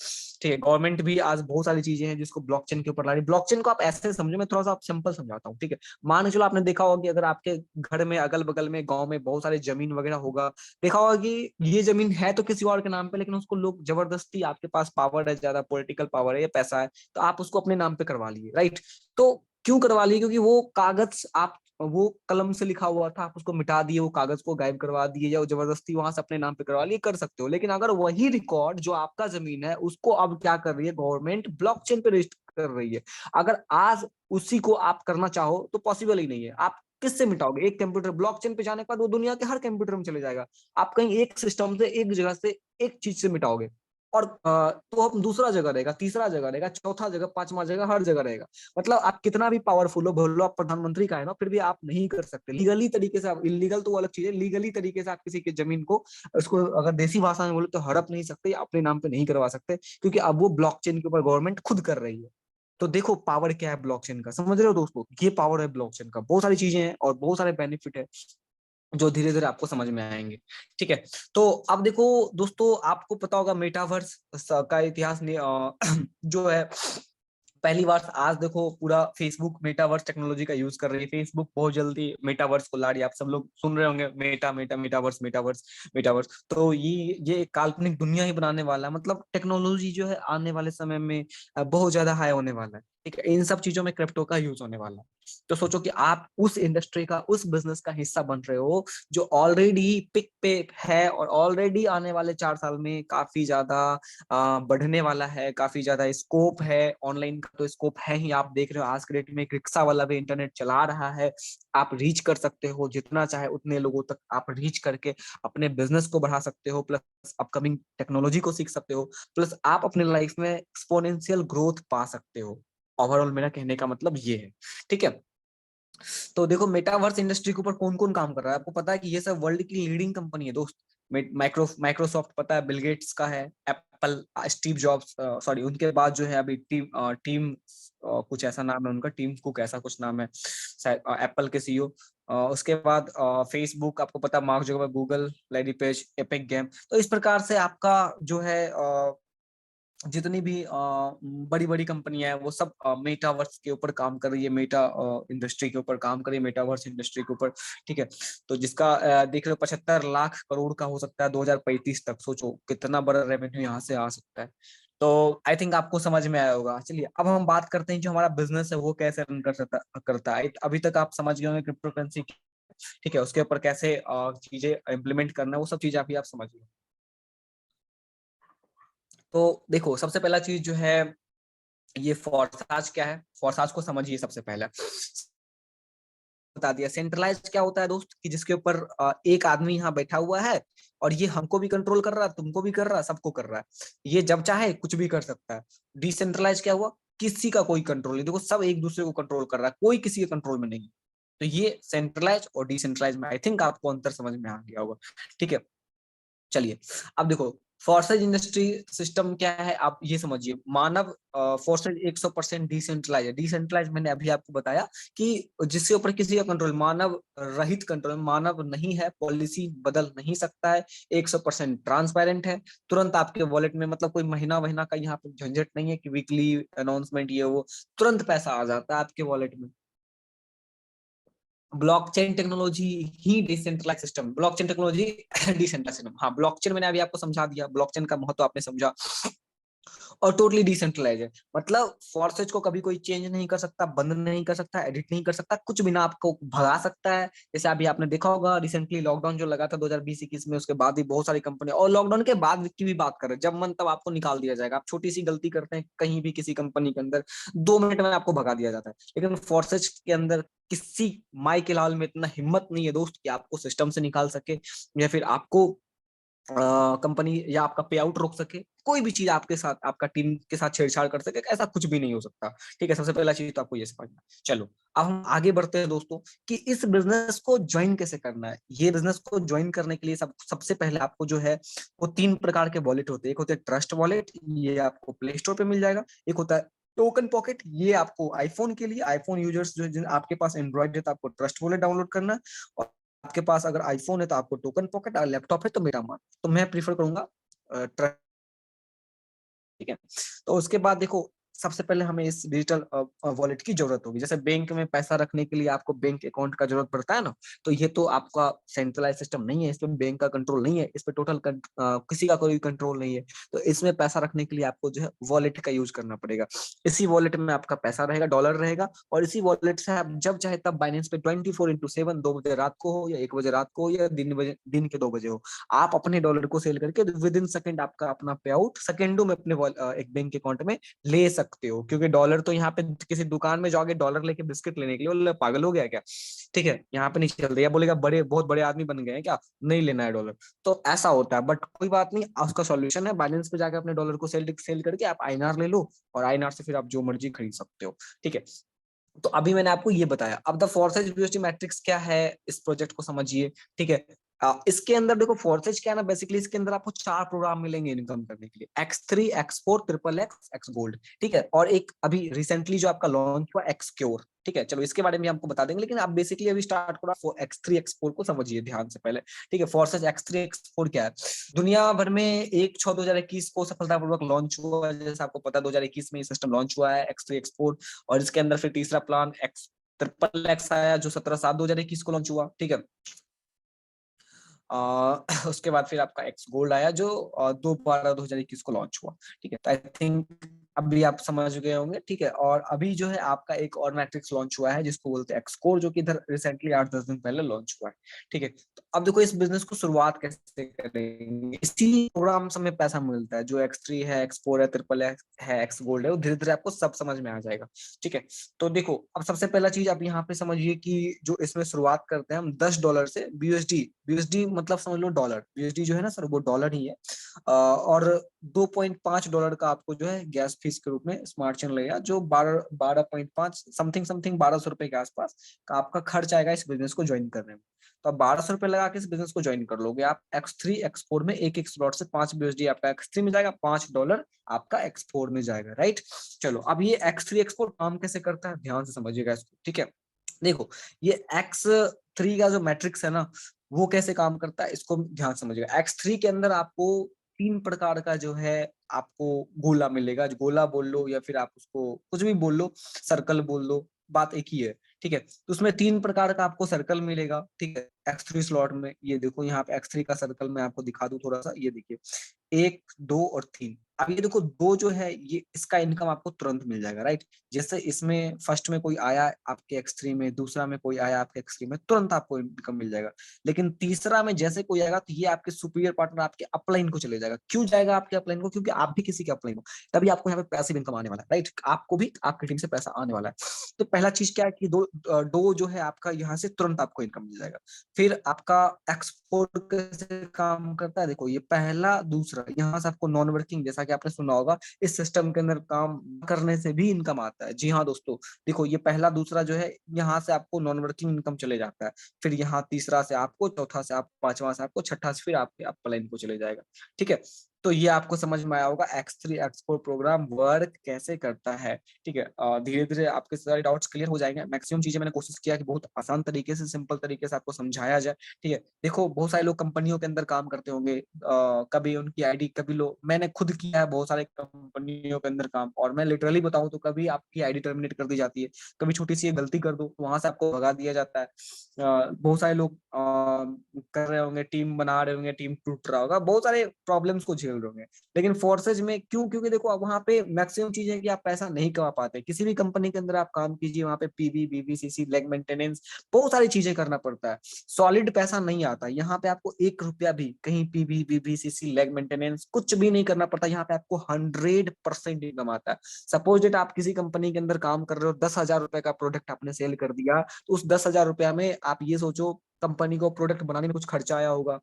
ठीक है, गवर्नमेंट भी आज बहुत सारी चीजें हैं जिसको ब्लॉकचेन के ऊपर ला रही है। ब्लॉकचेन को आप ऐसे समझो, मैं थोड़ा सा आप सिंपल समझाता हूँ। ठीक है, मान चलो आपने देखा होगा कि अगर आपके घर में अगल बगल में गाँव में बहुत सारे जमीन वगैरह होगा, देखा होगा कि ये जमीन है तो किसी और के नाम पे, लेकिन उसको लोग जबरदस्ती, आपके पास पावर है, ज्यादा पॉलिटिकल पावर है या पैसा है, तो आप उसको अपने नाम पे करवा लिए, राइट? तो क्यों करवा लिए? क्योंकि वो कागज आप, वो कलम से लिखा हुआ था, आप उसको मिटा दिए, वो कागज को गायब करवा दिए, या जबरदस्ती वहां से अपने नाम पे करवा लिए, कर सकते हो। लेकिन अगर वही रिकॉर्ड जो आपका जमीन है उसको अब क्या कर रही है गवर्नमेंट, ब्लॉकचेन पे रजिस्टर कर रही है। अगर आज उसी को आप करना चाहो तो पॉसिबल ही नहीं है। आप किससे मिटाओगे? एक कंप्यूटर ब्लॉकचेन पे जाने के बाद वो दुनिया के हर कंप्यूटर में चले जाएगा। आप कहीं एक सिस्टम से, एक जगह से, एक चीज से मिटाओगे, और तो अब दूसरा जगह रहेगा, तीसरा जगह रहेगा, चौथा जगह, पांचवा जगह, हर जगह रहेगा। मतलब आप कितना भी पावरफुल हो, बोलो आप प्रधानमंत्री का है ना, फिर भी आप नहीं कर सकते लीगली तरीके से। आप इलीगल तो वो अलग चीज है, लीगली तरीके से आप किसी की जमीन को, उसको अगर देसी भाषा में बोले तो हड़प नहीं सकते, या अपने नाम पे नहीं करवा सकते, क्योंकि अब वो ब्लॉकचेन के ऊपर गवर्नमेंट खुद कर रही है। तो देखो पावर क्या है ब्लॉकचेन का, समझ रहे हो दोस्तों? ये पावर है ब्लॉकचेन का, बहुत सारी चीजें हैं और बहुत सारे बेनिफिट है जो धीरे धीरे आपको समझ में आएंगे। ठीक है, तो अब देखो दोस्तों, आपको पता होगा मेटावर्स का इतिहास जो है, पहली बार आज देखो पूरा फेसबुक मेटावर्स टेक्नोलॉजी का यूज कर रही है। फेसबुक बहुत जल्दी मेटावर्स को ला रही है, आप सब लोग सुन रहे होंगे, Meta Meta metaverse metaverse metaverse. तो ये एक काल्पनिक दुनिया ही बनाने वाला है, मतलब टेक्नोलॉजी जो है आने वाले समय में बहुत ज्यादा हाई होने वाला है। ठीक है, इन सब चीजों में क्रिप्टो का यूज होने वाला है। तो सोचो कि आप उस इंडस्ट्री का, उस बिजनेस का हिस्सा बन रहे हो जो ऑलरेडी पिक पे है और ऑलरेडी आने वाले 4 साल में काफी ज्यादा बढ़ने वाला है, काफी ज्यादा स्कोप है। ऑनलाइन का तो स्कोप है ही, आप देख रहे हो आज के डेट में एक रिक्शा वाला भी इंटरनेट चला रहा है। आप रीच कर सकते हो जितना चाहे उतने लोगों तक आप रीच करके अपने बिजनेस को बढ़ा सकते हो, प्लस अपकमिंग टेक्नोलॉजी को सीख सकते हो, प्लस आप अपने लाइफ में एक्सपोनेंशियल ग्रोथ पा सकते हो। ओवरऑल मेरा कहने का मतलब ये है। ठीक है, तो देखो मेटावर्स इंडस्ट्री के ऊपर कौन कौन काम कर रहा है, आपको पता है कि ये सब वर्ल्ड की लीडिंग कंपनी है दोस्त। माइक्रोसॉफ्ट पता है, बिल गेट्स का है, एप्पल, स्टीव जॉब्स, सॉरी उनके बाद जो है अभी टीम कुछ ऐसा नाम है उनका, टीम कुक ऐसा कुछ नाम है शायद, एप्पल के सीईओ। उसके बाद फेसबुक, आपको पता है mark Zuckerberg, Google, Larry page, epic game. तो इस प्रकार से आपका जो है जितनी भी बड़ी बड़ी कंपनियां हैं वो सब मेटावर्स के ऊपर काम कर रही है, मेटा इंडस्ट्री के ऊपर काम कर रही है, मेटावर्स इंडस्ट्री के ऊपर। ठीक है, तो जिसका देख रहे हो 75 लाख करोड़ का हो सकता है 2035 तक। सोचो कितना बड़ा रेवेन्यू यहाँ से आ सकता है। तो आई थिंक आपको समझ में आया होगा। चलिए अब हम बात करते हैं जो हमारा बिजनेस है वो कैसे रन करता है। अभी तक आप समझ गए होंगे क्रिप्टो करेंसी, ठीक है, उसके ऊपर कैसे चीजें इम्प्लीमेंट करना है, वो सब चीजें अभी आप समझ गए। तो देखो सबसे पहला चीज जो है, ये फोर्साज क्या है, फोर्साज को समझिए सबसे पहले। बता दिया सेंट्रलाइज क्या होता है दोस्त, कि जिसके ऊपर एक आदमी यहाँ बैठा हुआ है और ये हमको भी कंट्रोल कर रहा है, तुमको भी कर रहा है, सबको कर रहा है। ये जब चाहे कुछ भी कर सकता है। डिसेंट्रलाइज क्या हुआ, किसी का कोई कंट्रोल नहीं, देखो सब एक दूसरे को कंट्रोल कर रहा है, कोई किसी के कंट्रोल में नहीं। तो ये सेंट्रलाइज और डिसेंट्रलाइज में आई थिंक आपको अंतर समझ में आ गया होगा। ठीक है, चलिए अब देखो फोर्सेज इंडस्ट्री सिस्टम क्या है, आप ये समझिए। मानव फोर्सेज 100% डिसेंट्रलाइज है। डिसेंट्रलाइज मैंने अभी आपको बताया कि जिसके ऊपर किसी का कंट्रोल, मानव रहित कंट्रोल, मानव नहीं है, पॉलिसी बदल नहीं सकता है, 100% ट्रांसपेरेंट है। तुरंत आपके वॉलेट में, मतलब कोई महीना महीना का यहाँ पे झंझट नहीं है कि वीकली अनाउंसमेंट ये वो, तुरंत पैसा आ जाता है आपके वॉलेट में। ब्लॉकचेन टेक्नोलॉजी ही decentralise system, blockchain technology decentralise system. हाँ, ब्लॉकचेन मैंने अभी आपको समझा दिया, ब्लॉकचेन का महत्व आपने समझा। और टोटली डिसेंट्रलाइज है, मतलब फोर्सेज को कभी कोई चेंज नहीं कर सकता, बंद नहीं कर सकता, एडिट नहीं कर सकता, कुछ भी ना आपको भगा सकता है। जैसे अभी आपने देखा होगा रिसेंटली लॉकडाउन जो लगा था 2020-21 में, उसके बाद ही बहुत सारी कंपनी, और लॉकडाउन के बाद की भी बात करें, जब मन तब आपको निकाल दिया जाएगा। आप छोटी सी गलती करते हैं कहीं भी किसी कंपनी के अंदर, 2 मिनट में आपको भगा दिया जाता है। लेकिन फोर्सेज के अंदर किसी माई के लाल में इतना हिम्मत नहीं है दोस्त कि आपको सिस्टम से निकाल सके, या फिर आपको कंपनी या आपका पे आउट रोक सके, कोई भी चीज आपके साथ, आपका टीम के साथ छेड़छाड़ कर सके, ऐसा कुछ भी नहीं हो सकता। ठीक है, सबसे पहला चीज तो आपको ये समझना। चलो अब हम आगे बढ़ते हैं दोस्तों, कि इस बिजनेस को ज्वाइन कैसे करना है। ये बिजनेस को ज्वाइन करने के लिए सबसे पहले आपको जो है वो 3 प्रकार के वॉलेट होते हैं। एक होते हैं ट्रस्ट वॉलेट, ये आपको प्ले स्टोर पे मिल जाएगा। एक होता है टोकन पॉकेट, ये आपको आईफोन के लिए, आईफोन यूजर्स जो जिन आपके पास एंड्रॉइड है तो आपको ट्रस्ट वॉलेट डाउनलोड करना है। और आपके पास अगर आईफोन है तो आपको टोकन पॉकेट, और लैपटॉप है तो मेटामास्क। तो मैं प्रीफर करूंगा ट्रस्ट। ठीक है, तो उसके बाद देखो सबसे पहले हमें इस डिजिटल वॉलेट की जरूरत होगी। जैसे बैंक में पैसा रखने के लिए आपको बैंक अकाउंट का जरूरत पड़ता है ना, तो ये तो आपका सेंट्रलाइज सिस्टम नहीं है, इस पे बैंक का कंट्रोल नहीं है, इस पे टोटल किसी का कोई कंट्रोल नहीं है। तो इसमें पैसा रखने के लिए आपको जो है वॉलेट का यूज करना पड़ेगा। इसी वॉलेट में आपका पैसा रहेगा, डॉलर रहेगा, और इसी वॉलेट से आप जब चाहे तब बाइनेंस पे 24x7, 2 बजे रात को हो या 1 बजे रात को हो या दिन के 2 बजे हो, आप अपने डॉलर को सेल करके विद इन सेकंड आपका अपना पे आउट सेकंडों में अपने एक बैंक अकाउंट में ले सकते हो। क्योंकि डॉलर तो यहाँ पे किसी दुकान में जाओगे डॉलर लेके बिस्किट लेने के लिए, बोले पागल हो गया क्या। ठीक है, यहाँ पे नहीं चल रही है, बोलेगा बड़े बहुत बड़े आदमी बन गए हैं क्या, नहीं लेना है डॉलर। तो ऐसा होता है, बट कोई बात नहीं, उसका सॉल्यूशन है, बैलेंस पे जाकर अपने डॉलर को सेल सेल करके आप आईएनआर ले लो, और आईएनआर से फिर आप जो मर्जी खरीद सकते हो। ठीक है, तो अभी मैंने आपको ये बताया। अब द फोर्सेज यूएसडी मैट्रिक्स क्या है, इस प्रोजेक्ट को समझिए। ठीक है, इसके अंदर देखो फोर्सेज क्या है ना, बेसिकली इसके अंदर आपको 4 प्रोग्राम मिलेंगे इनकम करने के लिए, X3, X4, triple x, x gold. ठीक है, और एक अभी रिसेंटली जो आपका लॉन्च हुआ एक्सक्योर। ठीक है, चलो इसके बारे में हमको बता देंगे, लेकिन आप बेसिकली अभी स्टार्ट करो X3, X4 को समझिए ध्यान से पहले। ठीक है, फोर्सेज X3, X4 क्या है। दुनिया भर में 1/6/2021 को सफलतापूर्वक लॉन्च हुआ, जैसे आपको पता है 2021 में ये सिस्टम लॉन्च हुआ है X3, X4। और इसके अंदर फिर तीसरा प्लान एक्स ट्रिपल एक्स आया जो 17/7/2021 को लॉन्च हुआ। ठीक है, उसके बाद फिर आपका एक्स गोल्ड आया जो 2/12/2021 को लॉन्च हुआ। ठीक है, तो आई थिंक अभी आप समझ गए होंगे, ठीक है। और अभी जो है आपका एक और मैट्रिक्स लॉन्च हुआ है जिसको बोलते हैं एक्सकोर, जो कि इधर रिसेंटली 8-10 दिन पहले लॉन्च हुआ है, ठीक है। तो अब देखो इस बिजनेस को शुरुआत कैसे करेंगे, इसी प्रोग्राम से हमें पैसा मिलता है। जो X3 है, X4 है, ट्रिपल है, X गोल्ड है, वो धीरे धीरे आपको सब समझ में आ जाएगा, ठीक है। तो देखो अब सबसे पहला चीज आप यहाँ पे समझिए कि जो इसमें शुरुआत करते हैं हम $10 से। BUSD, BUSD मतलब समझ लो डॉलर, BUSD जो है ना सर वो डॉलर ही है। और $2.5 का आपको जो है गैस फीस के रूप में स्मार्ट चेन लगेगा, जो 12.5 समथिंग समथिंग ₹1200 के आसपास का आपका खर्च आएगा इस बिजनेस को ज्वाइन करने में। तो आप ₹1200 लगा के इस बिजनेस को ज्वाइन कर लोगे आप। X3 X4 में एक एक स्लॉट से 5 BUSD आपका X3 में जाएगा, $5 आपका X4 में जाएगा, राइट। चलो अब ये X3 X4 काम कैसे करता है ध्यान से समझिएगा इसको, ठीक है। देखो ये X3 का जो मैट्रिक्स है ना वो कैसे काम करता है इसको ध्यान समझिएगा। X3 के अंदर आपको 3 प्रकार का जो है आपको गोला मिलेगा। गोला बोल लो या फिर आप उसको कुछ भी बोल लो, सर्कल बोल लो, बात एक ही है, ठीक है। तो उसमें 3 प्रकार का आपको सर्कल मिलेगा, ठीक है, X3 स्लॉट में। ये देखो यहाँ पे X3 का सर्कल मैं आपको दिखा दूं थोड़ा सा, ये देखिए 1, 2 और 3। अब ये देखो 2 जो है ये इसका इनकम आपको तुरंत मिल जाएगा, राइट। जैसे इसमें फर्स्ट में कोई आया आपके X3 में, दूसरा में कोई आया आपके X3 में, तुरंत आपको इनकम मिल जाएगा। लेकिन तीसरा में जैसे कोई आएगा तो ये आपके सुपीरियर पार्टनर आपके अपलाइन को चले जाएगा। क्यों जाएगा आपके अपलाइन को? क्योंकि आप भी किसी के अपलाइन हो, तभी आपको यहाँ पे पैसिव इनकम आने वाला है, राइट। आपको भी आपकी टीम से पैसा आने वाला है। तो पहला चीज क्या है कि दो जो है आपका यहाँ से तुरंत आपको इनकम मिल जाएगा। फिर आपका एक्सपोर्ट कैसे काम करता है, देखो ये पहला दूसरा, यहाँ से आपको नॉन वर्किंग, जैसा कि आपने सुना होगा, इस सिस्टम के अंदर काम करने से भी इनकम आता है। जी हाँ दोस्तों, देखो ये पहला दूसरा जो है यहाँ से आपको नॉन वर्किंग इनकम चले जाता है। फिर यहाँ तीसरा से आपको, चौथा से आप, पांचवा से आपको, छठा से फिर आपके अपलाइन को चले जाएगा, ठीक है। तो ये आपको समझ में आया होगा X3 X4 प्रोग्राम वर्क कैसे करता है, ठीक है। धीरे धीरे आपके सारे डाउट्स क्लियर हो जाएंगे। मैक्सिमम चीजें मैंने कोशिश किया कि बहुत आसान तरीके से, सिंपल तरीके से आपको समझाया जाए, ठीक है। देखो बहुत सारे लोग कंपनियों के अंदर काम करते होंगे, कभी उनकी आईडी, कभी लोग, मैंने खुद किया है बहुत सारे कंपनियों के अंदर काम, और मैं लिटरली बताऊं तो कभी आपकी आईडी टर्मिनेट कर दी जाती है, कभी छोटी सी गलती कर दो तो वहां से आपको भगा दिया जाता है। बहुत सारे लोग कर रहे होंगे, टीम बना रहे होंगे, टीम टूट रहा होगा, बहुत सारे प्रॉब्लम्स को झेल रहे होंगे। लेकिन फोर्सेज में क्यों? क्योंकि देखो अब वहां पे मैक्सिमम चीज है कि आप पैसा नहीं कमा पाते। किसी भी कंपनी के अंदर आप काम कीजिए, वहां पे पीबी, बीबीसीसी, लेग मेंटेनेंस, बहुत सारी चीजें करना पड़ता है। सॉलिड पैसा नहीं आता यहाँ पे। आपको 1 रुपया भी कहीं पीबी, बीबीसीसी, लेग मेंटेनेंस कुछ भी नहीं करना पड़ता। यहाँ पे आपको 100% इनकम आता है। सपोज डेट आप किसी कंपनी के अंदर काम कर रहे हो, 10,000 रुपए का प्रोडक्ट आपने सेल कर दिया, तो उस 10,000 रुपया में आप ये सोचो कंपनी को प्रोडक्ट बनाने में कुछ खर्चा आया होगा,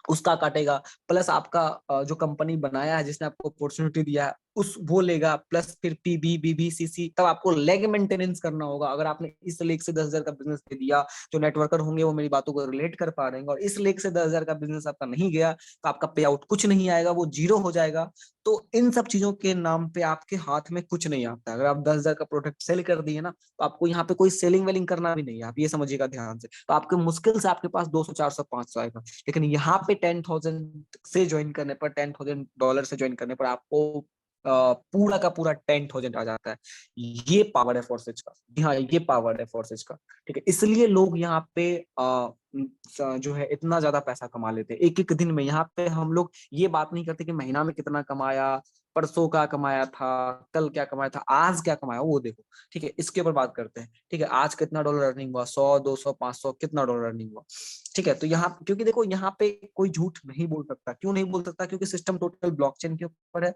उसका काटेगा, प्लस आपका जो कंपनी बनाया है, जिसने आपको अपॉर्चुनिटी दिया है, उस वो लेगा, प्लस फिर पीबी, बीबीसीसी, तब आपको लेग मेंटेनेंस करना होगा। अगर आपने इस लेग से 10,000 का बिजनेस दे दिया, जो नेटवर्कर होंगे वो मेरी बातों को रिलेट कर पा रहे हैं, और इस लेग से 10,000 का बिजनेस आपका नहीं गया तो आपका पे आउट कुछ नहीं आएगा, वो जीरो हो जाएगा। तो इन सब चीजों के नाम पे आपके हाथ में कुछ नहीं आता। अगर आप 10,000 का प्रोडक्ट सेल कर दिए ना, तो आपको यहाँ पे कोई सेलिंग वेलिंग करना भी नहीं है, आप ये समझिएगा ध्यान से। तो आपके मुश्किल से आपके पास 200, 400, 500 आएगा। लेकिन यहाँ पे 10,000 से ज्वाइन करने पर, $10,000 से ज्वाइन करने पर आपको पूरा का पूरा 10,000 आ जाता है। ये पावर है फोर्सेज का। जी हाँ, ये पावर है फोर्सेज का, ठीक है। इसलिए लोग यहाँ पे जो है इतना ज्यादा पैसा कमा लेते हैं एक एक दिन में। यहाँ पे हम लोग ये बात नहीं करते कि महीना में कितना कमाया, परसों क्या कमाया था, कल क्या कमाया था, आज क्या कमाया वो देखो, ठीक है। इसके ऊपर बात करते हैं, ठीक है। आज कितना डॉलर अर्निंग हुआ, 100, 200, 500, कितना डॉलर अर्निंग हुआ, ठीक है। तो यहाँ, क्योंकि देखो यहाँ पे कोई झूठ नहीं बोल सकता। क्यों नहीं बोल सकता? क्योंकि सिस्टम टोटल ब्लॉकचेन के ऊपर है।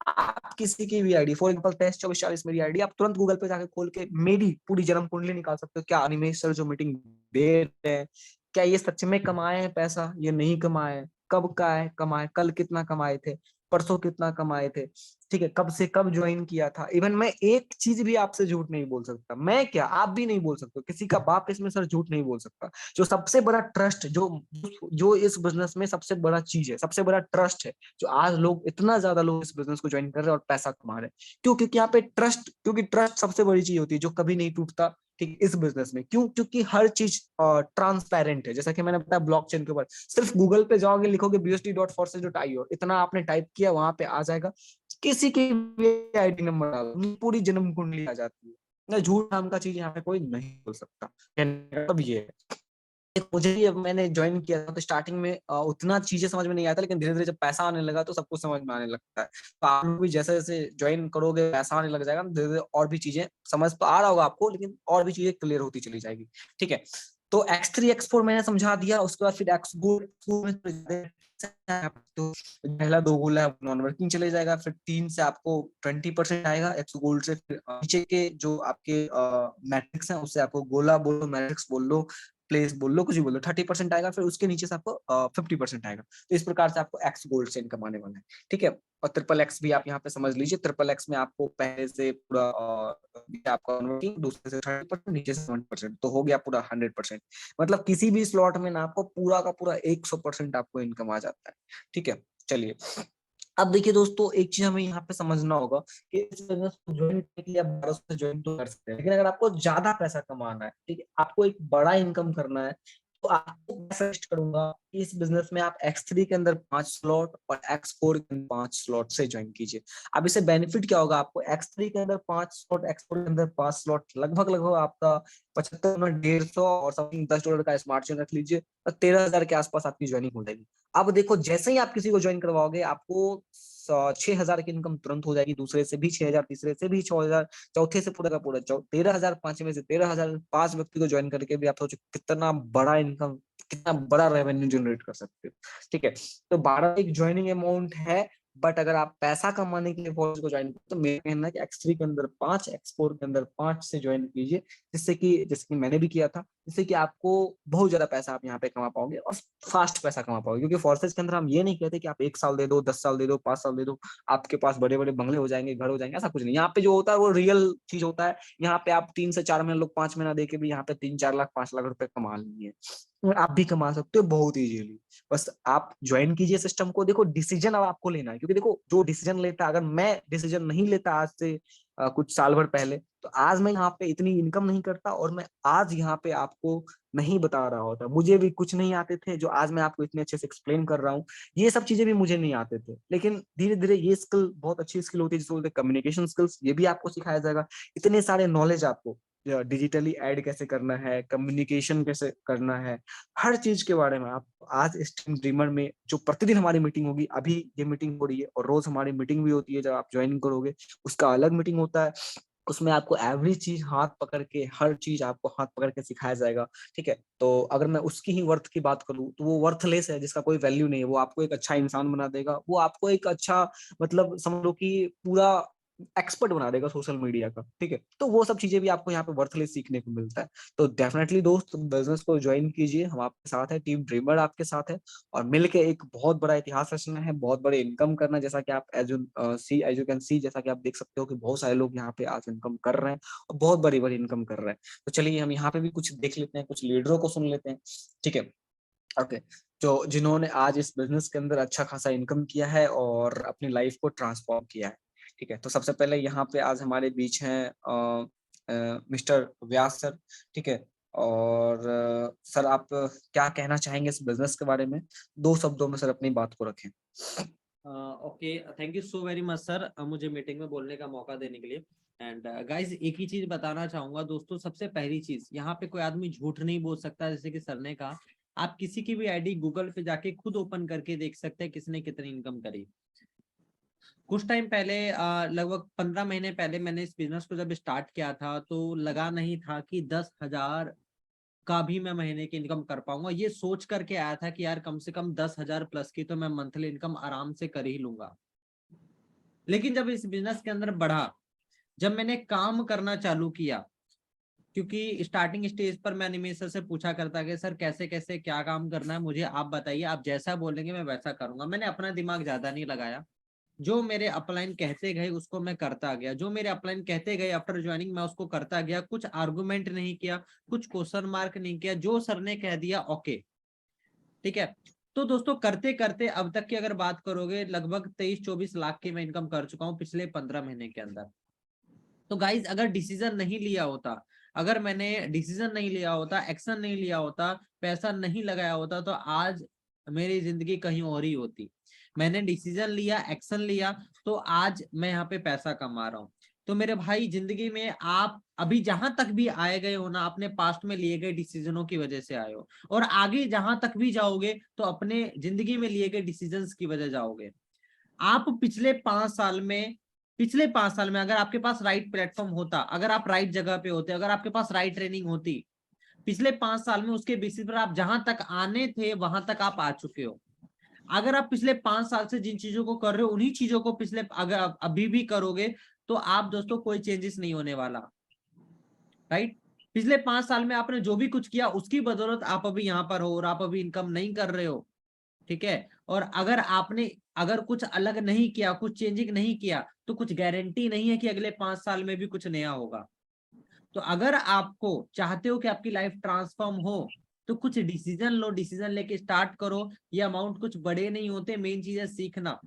आप किसी की भी आईडी, फॉर एग्जांपल 232440 मेरी आईडी, आप तुरंत गूगल पे जाके खोल के मेरी पूरी जन्म कुंडली निकाल सकते हो। क्या अनिमेश सर जो मीटिंग दे रहे हैं, क्या ये सच में कमाए हैं पैसा, ये नहीं कमाए, कब का है कमाए, कल कितना कमाए थे, परसों कितना कमाए थे, ठीक है, कब से कब ज्वाइन किया था। इवन मैं एक चीज भी आपसे झूठ नहीं बोल सकता। मैं क्या, आप भी नहीं बोल सकते, किसी का बाप इसमें सर झूठ नहीं बोल सकता। जो सबसे बड़ा ट्रस्ट, जो इस बिजनेस में सबसे बड़ा चीज है, सबसे बड़ा ट्रस्ट है, जो आज लोग, इतना ज्यादा लोग इस बिजनेस को ज्वाइन कर रहे हैं और पैसा कमा रहे हैं। क्यों? क्योंकि यहाँ पे ट्रस्ट, क्योंकि ट्रस्ट सबसे बड़ी चीज होती है जो कभी नहीं टूटता, ठीक, इस बिजनेस में। क्यों? क्योंकि हर चीज ट्रांसपेरेंट है। जैसा कि मैंने बताया ब्लॉकचेन के ऊपर, सिर्फ गूगल पे जाओगे, लिखोगे BUSD.forces.io, इतना आपने टाइप किया, वहां पे आ जाएगा। किसी की भी आईडी नंबर डालो, पूरी जन्म कुंडली आ जाती है ना। झूठ नाम का चीज यहाँ पे कोई नहीं बोल सकता। कहने का मतलब ये है। मुझे भी, अब मैंने ज्वाइन किया था तो स्टार्टिंग में उतना चीजें समझ में नहीं आता, लेकिन धीरे धीरे जब पैसा आने लगा तो सब कुछ समझ में आने लगता है। तो आप लोग भी जैसे जैसे ज्वाइन करोगे, पैसा आने लग जाएगा, धीरे धीरे और भी चीजें समझ तो आ रहा होगा आपको, लेकिन और भी चीजें क्लियर होती चली जाएगी। ठीक है, तो X3 X4 मैंने समझा दिया। उसके बाद फिर X2 में तो पहला 2 गोला है नॉन वर्किंग चले जाएगा, फिर 3 से आपको 20% आएगा एक्स गोल्ड से। फिर नीचे के जो आपके मैट्रिक्स हैं उससे आपको गोला बोलो, मैट्रिक्स बोल लो, प्लेस बोल लो, कुछ भी बोल लो, 30% आएगा। फिर उसके नीचे से आपको 50% आएगा। तो इस प्रकार से आपको एक्स गोल्ड से इनकम आने वाला है। ठीक है, और ट्रिपल एक्स भी आप यहाँ पे समझ लीजिए। ट्रिपल एक्स में आपको पहले से पूरा आपका कन्वर्टिंग, दूसरे से 30%, नीचे से 70%, तो हो गया पूरा 100%। मतलब किसी भी स्लॉट में ना आपको पूरा का पूरा 100% आपको इनकम आ जाता है। ठीक है, चलिए अब देखिए दोस्तों, एक चीज हमें यहाँ पे समझना होगा कि इस बिजनेस को ज्वाइन करने के लिए आप 1200 से ज्वाइन तो कर सकते हैं, लेकिन अगर आपको ज्यादा पैसा कमाना है, ठीक है, आपको एक बड़ा इनकम करना है, तो आपको मैं सजेस्ट करूंगा कि इस बिजनेस में आप X3 के अंदर 5 स्लॉट और X4 के अंदर 5 स्लॉट से ज्वाइन कीजिए। अब इससे बेनिफिट क्या होगा आपको? X3 के अंदर 5 स्लॉट, X4 के अंदर 5 स्लॉट, लगभग लगभग आपका 75 में 150 और समथिंग $10 का स्मार्ट चेन रख लीजिए, और 13,000 के आसपास आपकी ज्वाइनिंग हो जाएगी। अब देखो, जैसे ही आप किसी को ज्वाइन करवाओगे, आपको 6,000 की इनकम तुरंत हो जाएगी, दूसरे से भी 6,000, तीसरे से भी 6,000, चौथे से पूरा का पूरा 13,000, पांचवें से 13,000। 5 व्यक्ति को ज्वाइन करके भी आप सोचो कितना बड़ा इनकम, कितना बड़ा रेवेन्यू जनरेट कर सकते हो। ठीक है, तो 12 एक ज्वाइनिंग अमाउंट है, बट अगर आप पैसा कमाने के लिए फौज को ज्वाइन तो मेरा कहना है कि X3 के अंदर 5, X4 के अंदर 5 से ज्वाइन कीजिए, जिससे कि जैसे कि मैंने भी किया था, जिससे कि आपको बहुत ज्यादा पैसा आप यहाँ पे कमा पाओगे और फास्ट पैसा कमा पाओगे। क्योंकि फोर्सेज के अंदर हम ये नहीं कहते कि आप 1 साल दे दो, 10 साल दे दो, 5 साल दे दो, आपके पास बड़े बड़े बंगले हो जाएंगे, घर हो जाएंगे, ऐसा कुछ नहीं। यहाँ पे जो होता है वो रियल चीज होता है। यहाँ पे आप 3 से 4 महीने, लोग 5 महीना दे के भी यहाँ पे 3-4 लाख, 5 लाख रुपए कमा लेंगे। और आप भी कमा सकते हो बहुत इजीली। बस आप ज्वाइन कीजिए सिस्टम को। देखो, डिसीजन अब आपको लेना है, क्योंकि देखो जो डिसीजन लेता, अगर मैं डिसीजन नहीं लेता आज से कुछ साल भर पहले, तो आज मैं यहाँ पे इतनी इनकम नहीं करता, और मैं आज यहाँ पे आपको नहीं बता रहा होता। मुझे भी कुछ नहीं आते थे जो आज मैं आपको इतने अच्छे से एक्सप्लेन कर रहा हूँ। ये सब चीजें भी मुझे नहीं आते थे, लेकिन धीरे धीरे ये स्किल बहुत अच्छी स्किल होती है, जिसको बोलते हैं कम्युनिकेशन स्किल्स। ये भी आपको सिखाया जाएगा। इतने सारे नॉलेज आपको, डिजिटली ऐड कैसे करना है, कम्युनिकेशन कैसे करना है, हर चीज के बारे में आप आज इस टीम ड्रीमर में, जो प्रतिदिन हमारी मीटिंग होगी, अभी ये मीटिंग हो रही है और रोज हमारी मीटिंग भी होती है, जब आप ज्वाइन करोगे उसका अलग मीटिंग होता है। उसमें आपको एवरी चीज हाथ पकड़ के, हर चीज आपको हाथ पकड़ के सिखाया जाएगा। ठीक है, तो अगर मैं उसकी ही वर्थ की बात करूं, तो वो वर्थलेस है, जिसका कोई वैल्यू नहीं है। वो आपको एक अच्छा इंसान बना देगा, वो आपको एक अच्छा, मतलब समझ लो कि पूरा एक्सपर्ट बना देगा सोशल मीडिया का। ठीक है, तो वो सब चीजें भी आपको यहाँ पे वर्थलेस सीखने को मिलता है। तो डेफिनेटली दोस्त, बिजनेस को ज्वाइन कीजिए, हम आपके साथ है, टीम ड्रीमर आपके साथ है, और मिलके एक बहुत बड़ा इतिहास रचना है, बहुत बड़े इनकम करना है। जैसा कि आप एज यू कैन सी, जैसा कि आप देख सकते हो कि बहुत सारे लोग यहाँ पे आज इनकम कर रहे हैं, और बहुत बड़ी बड़ी इनकम कर रहे हैं। तो चलिए हम यहाँ पे भी कुछ देख लेते हैं, कुछ लीडरों को सुन लेते हैं। ठीक है, ओके, जो जिन्होंने आज इस बिजनेस के अंदर अच्छा खासा इनकम किया है और अपनी लाइफ को ट्रांसफॉर्म किया है। ठीक है, तो सबसे पहले यहाँ पे आज हमारे बीच हैं मिस्टर व्यास सर। ठीक है, और सर आप क्या कहना चाहेंगे इस बिजनेस के बारे में? 2 शब्दों में सर अपनी बात को रखें। Okay, thank you so very much sir, मुझे मीटिंग में बोलने का मौका देने के लिए। एंड गाइज, एक ही चीज बताना चाहूंगा दोस्तों। सबसे पहली चीज, यहाँ पे कोई आदमी झूठ नहीं बोल सकता। जैसे कि सर ने कहा, आप किसी की भी आईडी गूगल पे जाके खुद ओपन करके देख सकते हैं किसने कितनी इनकम करी। कुछ टाइम पहले, लगभग 15 महीने पहले, मैंने इस बिजनेस को जब स्टार्ट किया था, तो लगा नहीं था कि 10,000 का भी मैं महीने की इनकम कर पाऊंगा। ये सोच करके आया था कि यार कम से कम 10,000 प्लस की तो मैं मंथली इनकम आराम से कर ही लूंगा। लेकिन जब इस बिजनेस के अंदर बढ़ा, जब मैंने काम करना चालू किया, क्योंकि स्टार्टिंग स्टेज पर मैं अनिमेश सर से पूछा करता कि सर कैसे कैसे क्या काम करना है, मुझे आप बताइए, आप जैसा बोलेंगे मैं वैसा करूंगा। मैंने अपना दिमाग ज्यादा नहीं लगाया। जो मेरे अपलाइन कहते गए उसको मैं करता गया, जो मेरे अपलाइन कहते गए आफ्टर ज्वाइनिंग मैं उसको करता गया। कुछ आर्गुमेंट नहीं किया, कुछ क्वेश्चन मार्क नहीं किया, जो सर ने कह दिया ओके। ठीक है, तो दोस्तों करते करते अब तक की अगर बात करोगे, लगभग 23-24 लाख की मैं इनकम कर चुका हूँ पिछले 15 महीने के अंदर। तो गाइज, अगर डिसीजन नहीं लिया होता, अगर मैंने डिसीजन नहीं लिया होता, एक्शन नहीं लिया होता, पैसा नहीं लगाया होता, तो आज मेरी जिंदगी कहीं और ही होती। मैंने डिसीजन लिया, एक्शन लिया, तो आज मैं यहाँ पे पैसा कमा रहा हूँ। तो मेरे भाई जिंदगी में आप अभी जहां तक भी आए गए हो ना, अपने पास्ट में लिए गए डिसीजनों की वजह से आए हो, और आगे जहां तक भी जाओगे तो अपने जिंदगी में लिए गए डिसीजंस की वजह जाओगे। आप पिछले 5 साल में अगर आपके पास राइट प्लेटफॉर्म होता, अगर आप राइट जगह पे होते, अगर आपके पास राइट ट्रेनिंग होती, पिछले 5 साल में उसके बेसिस पर आप जहां तक आने थे वहां तक आप आ चुके हो। अगर आप पिछले 5 साल से जिन चीजों को कर रहे हो उन्हीं चीजों को पिछले अगर आप अभी भी करोगे तो आप दोस्तों कोई चेंजेस नहीं होने वाला, राइट। पिछले 5 साल में आपने जो भी कुछ किया उसकी बदौलत आप अभी यहाँ पर हो और आप अभी इनकम नहीं कर रहे हो, ठीक है। और अगर कुछ अलग नहीं किया, कुछ चेंजिंग नहीं किया, तो कुछ गारंटी नहीं है कि अगले 5 साल में भी कुछ नया होगा। तो अगर आपको चाहते हो कि आपकी लाइफ ट्रांसफॉर्म हो तो कुछ डिसीजन लो, डिसीजन लेके स्टार्ट करो। ये अमाउंट कुछ बड़े नहीं होते, मेन चीज है सीखना।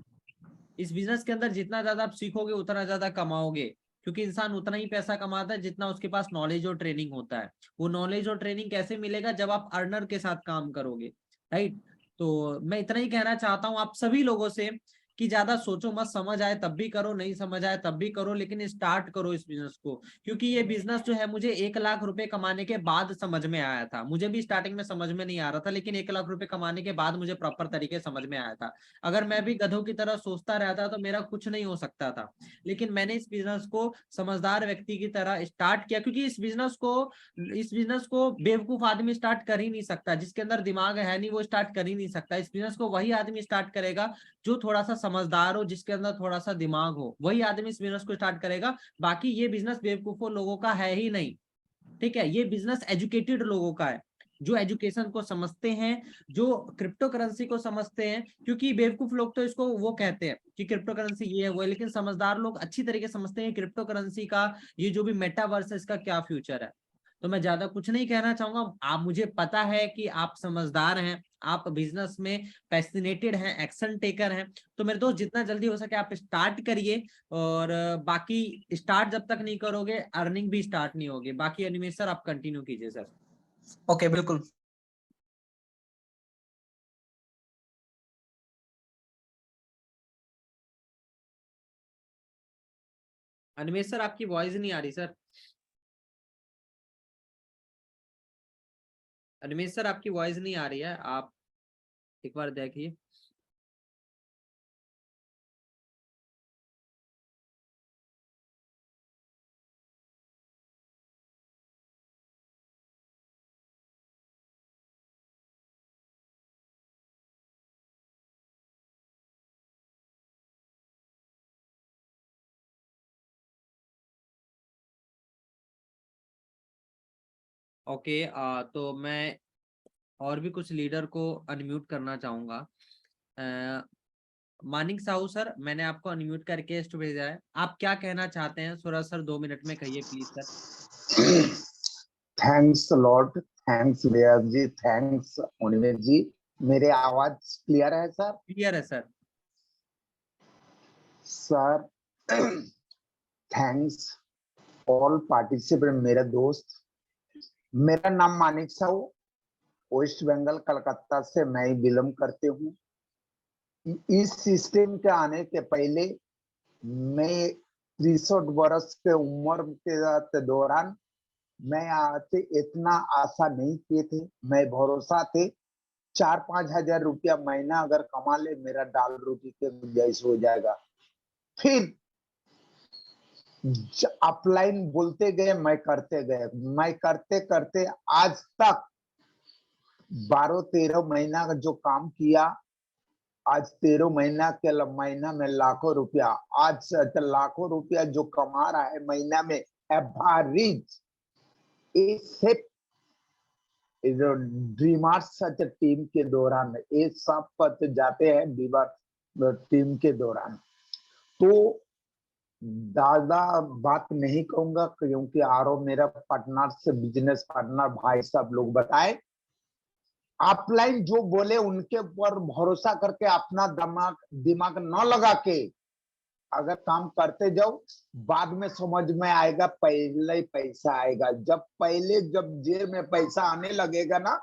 इस बिजनेस के अंदर जितना ज्यादा आप सीखोगे उतना ज्यादा कमाओगे, क्योंकि इंसान उतना ही पैसा कमाता है जितना उसके पास नॉलेज और ट्रेनिंग होता है। वो नॉलेज और ट्रेनिंग कैसे मिलेगा? जब आप अर्नर के साथ काम करोगे, राइट। तो मैं इतना ही कहना चाहता हूँ आप सभी लोगों से कि ज्यादा सोचो मत, समझ आए तब भी करो, नहीं समझ आए तब भी करो, लेकिन स्टार्ट करो इस बिजनेस को। क्योंकि ये बिजनेस जो है मुझे 1 लाख रुपए कमाने के बाद समझ में आया था। मुझे भी स्टार्टिंग में समझ में नहीं आ रहा था, लेकिन 1 लाख रुपए कमाने के बाद मुझे प्रॉपर तरीके समझ में आया था। अगर मैं भी गधों की तरह सोचता रहता तो मेरा कुछ नहीं हो सकता था। लेकिन मैंने इस बिजनेस को समझदार व्यक्ति की तरह स्टार्ट किया, क्योंकि इस बिजनेस को बेवकूफ आदमी स्टार्ट कर ही नहीं सकता। जिसके अंदर दिमाग है नहीं वो स्टार्ट कर ही नहीं सकता। इस बिजनेस को वही आदमी स्टार्ट करेगा जो थोड़ा सा समझदार हो, जिसके अंदर थोड़ा सा दिमाग हो, वही आदमी इस बिजनेस को स्टार्ट करेगा। बाकी ये बिजनेस बेवकूफों लोगों का है ही नहीं, ठीक है। ये बिजनेस एजुकेटेड लोगों का है, जो एजुकेशन को समझते हैं, जो क्रिप्टो करेंसी को समझते हैं। क्योंकि बेवकूफ लोग तो इसको वो कहते हैं कि क्रिप्टो करेंसी ये है वो है, लेकिन समझदार लोग अच्छी तरीके से समझते हैं क्रिप्टो करेंसी का, ये जो भी मेटावर्स है इसका क्या फ्यूचर है। तो मैं ज्यादा कुछ नहीं कहना चाहूंगा। आप, मुझे पता है कि आप समझदार हैं, आप बिजनेस में पैसिनेटेड हैं, एक्शन टेकर हैं। तो मेरे दोस्त जितना जल्दी हो सके आप स्टार्ट करिए। और बाकी स्टार्ट जब तक नहीं करोगे अर्निंग भी स्टार्ट नहीं होगी। बाकी अनिमेश सर आप कंटिन्यू कीजिए सर। ओके, बिल्कुल। अनिमेश सर आपकी वॉइस नहीं आ रही सर। अनिमेश सर आपकी वॉइस नहीं आ रही है, आप एक बार देखिए। ओके, तो मैं और भी कुछ लीडर को अनम्यूट करना चाहूंगा। मानिक साहू सर, मैंने आपको अनम्यूट का रिक्वेस्ट भेजा है। आप क्या कहना चाहते हैं थोड़ा सर 2 मिनट में कहिए please sir. Thanks lord, thanks Riyaz ji, thanks Unmesh ji. मेरे आवाज क्लियर है सर? क्लियर है sir. Sir thanks all participant, मेरे दोस्त। मेरा नाम मानिक साहू, वेस्ट बंगाल कलकत्ता से मैं बिलोंग करते हूँ। इस सिस्टम के आने के पहले मैं 63 वर्ष के उम्र के दौरान मैं आते इतना आशा नहीं किए थे। मैं भरोसा थे 4-5 हजार रुपया महीना अगर कमा ले मेरा दाल रोटी के गुंजाइश हो जाएगा। फिर अपलाइन बोलते गए, मैं करते गए, मैं करते करते आज तक 12-13 महीना का जो काम किया, आज 13 महीना में लाखों रुपया, आज लाखों रुपया जो कमा रहा है महीना में एवरेज। जो ड्रीमर्स सच टीम के दौरान ये सब पत जाते हैं डीमर टीम के दौरान। तो ज्यादा बात नहीं कहूंगा क्योंकि आरो मेरा पार्टनर से बिजनेस पार्टनर भाई सब लोग बताए। ऑफलाइन जो बोले उनके ऊपर भरोसा करके अपना दिमाग न लगा के अगर काम करते जाओ, बाद में समझ में आएगा, पहले ही पैसा आएगा। जब जेब में पैसा आने लगेगा ना,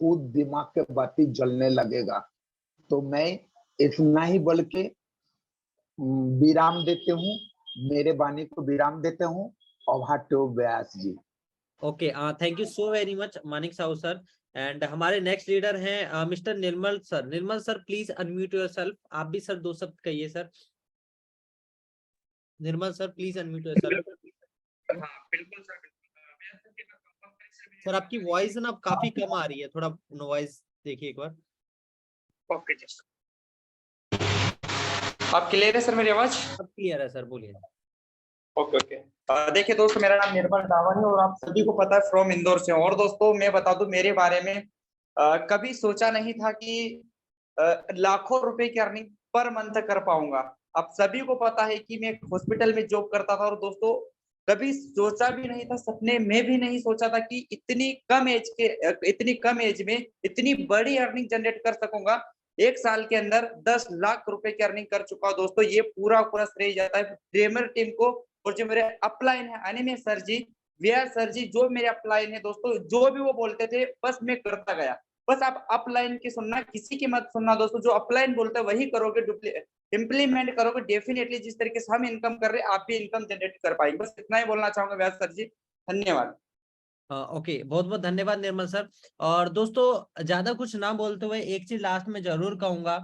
खुद दिमाग के बत्ती जलने लगेगा। तो मैं इतना ही बोल के विराम देते हूँ। मेरे वाणी को विराम देते हूँ। Over to Vyas ji. Okay, thank you so very much Manik Sahu sir. And हमारे नेक्स्ट लीडर हैं Mister Nirmal sir. Nirmal sir please unmute yourself. आप भी सर 2 शब्द कहिए sir. Nirmal sir please unmute yourself. हाँ बिल्कुल सर, सर आपकी वॉइस ना काफी कम आ रही है, थोड़ा नॉइज देखिए एक बार। ओके जी, आप क्लियर है सर मेरी आवाज? अब क्लियर है सर, बोलिए। Okay okay. देखिए दोस्तों, मेरा नाम निर्मल डावर है और आप सभी को पता है फ्रॉम इंदौर से। और दोस्तों मैं बता दूं मेरे बारे में, कभी सोचा नहीं था कि लाखों रुपए की अर्निंग पर मंथ कर पाऊंगा। आप सभी को पता है कि मैं एक हॉस्पिटल में जॉब करता था और दोस्तों कभी सोचा भी नहीं था, सपने में भी नहीं सोचा था कि इतनी कम एज में इतनी बड़ी अर्निंग जनरेट कर सकूंगा। 1 साल के अंदर 10 लाख रुपए की अर्निंग कर चुका हूं दोस्तों। ये पूरा श्रेय जाता है ड्रीमर टीम को और जो मेरे अपलाइन है अनिमे सर जी, वीआर सर जी, जो मेरे अपलाइन है दोस्तों, जो भी वो बोलते थे बस मैं करता गया। बस आप अपलाइन की सुनना, किसी की मत सुनना दोस्तों। जो अपलाइन बोलते हैं वही करोगे, इम्प्लीमेंट करोगे, डेफिनेटली जिस तरीके से हम इनकम कर रहे हैं आप भी इनकम जनरेट कर पाएंगे। बस इतना ही बोलना चाहूंगा व्यास सर जी, धन्यवाद। ओके, बहुत बहुत धन्यवाद निर्मल सर। और दोस्तों ज्यादा कुछ ना बोलते हुए एक चीज लास्ट में जरूर कहूंगा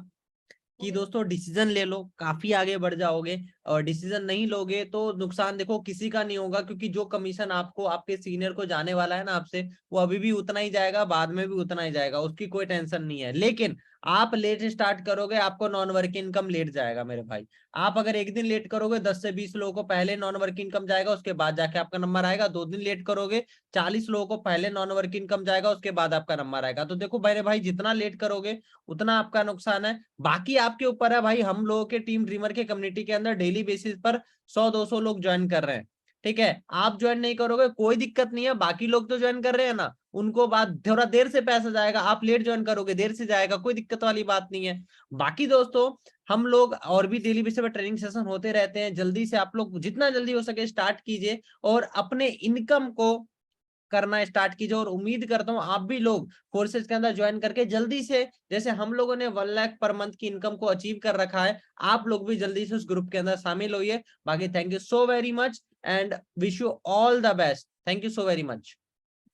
कि दोस्तों डिसीजन ले लो, काफी आगे बढ़ जाओगे। और डिसीजन नहीं लोगे तो नुकसान देखो किसी का नहीं होगा, क्योंकि जो कमीशन आपको आपके सीनियर को जाने वाला है ना आपसे, वो अभी भी उतना ही जाएगा, बाद में भी उतना ही जाएगा, उसकी कोई टेंशन नहीं है। लेकिन आप लेट स्टार्ट करोगे, आपको नॉन वर्क इनकम लेट जाएगा मेरे भाई। आप अगर एक दिन लेट करोगे 10 से 20 लोगों को पहले नॉन वर्क इनकम जाएगा, उसके बाद जाके आपका नंबर आएगा। 2 दिन लेट करोगे 40 लोगों को पहले नॉन वर्क इनकम जाएगा, उसके बाद आपका नंबर आएगा। तो देखो मेरे भाई, जितना लेट करोगे उतना आपका नुकसान है। बाकी आपके ऊपर है भाई। हम लोगों के टीम ड्रीमर के कम्युनिटी के अंदर डेली बेसिस पर 100-200 लोग ज्वाइन कर रहे हैं, ठीक है। आप ज्वाइन नहीं करोगे कोई दिक्कत नहीं है, बाकी लोग तो ज्वाइन कर रहे हैं ना, उनको बाद थोड़ा देर से पैसा जाएगा। आप लेट ज्वाइन करोगे देर से जाएगा, कोई दिक्कत वाली बात नहीं है। बाकी दोस्तों हम लोग और भी डेली बेसिस पर ट्रेनिंग सेशन होते रहते हैं। जल्दी से आप लोग जितना जल्दी हो सके स्टार्ट कीजिए और अपने इनकम को करना स्टार्ट कीजिए। और उम्मीद करता हूं आप भी लोग फोर्सेज के अंदर ज्वाइन करके जल्दी से, जैसे हम लोगों ने 1 लाख पर मंथ की इनकम को अचीव कर रखा है, आप लोग भी जल्दी से उस ग्रुप के अंदर शामिल होइए। बाकी thank you so very much and wish you all the best. Thank you so very much.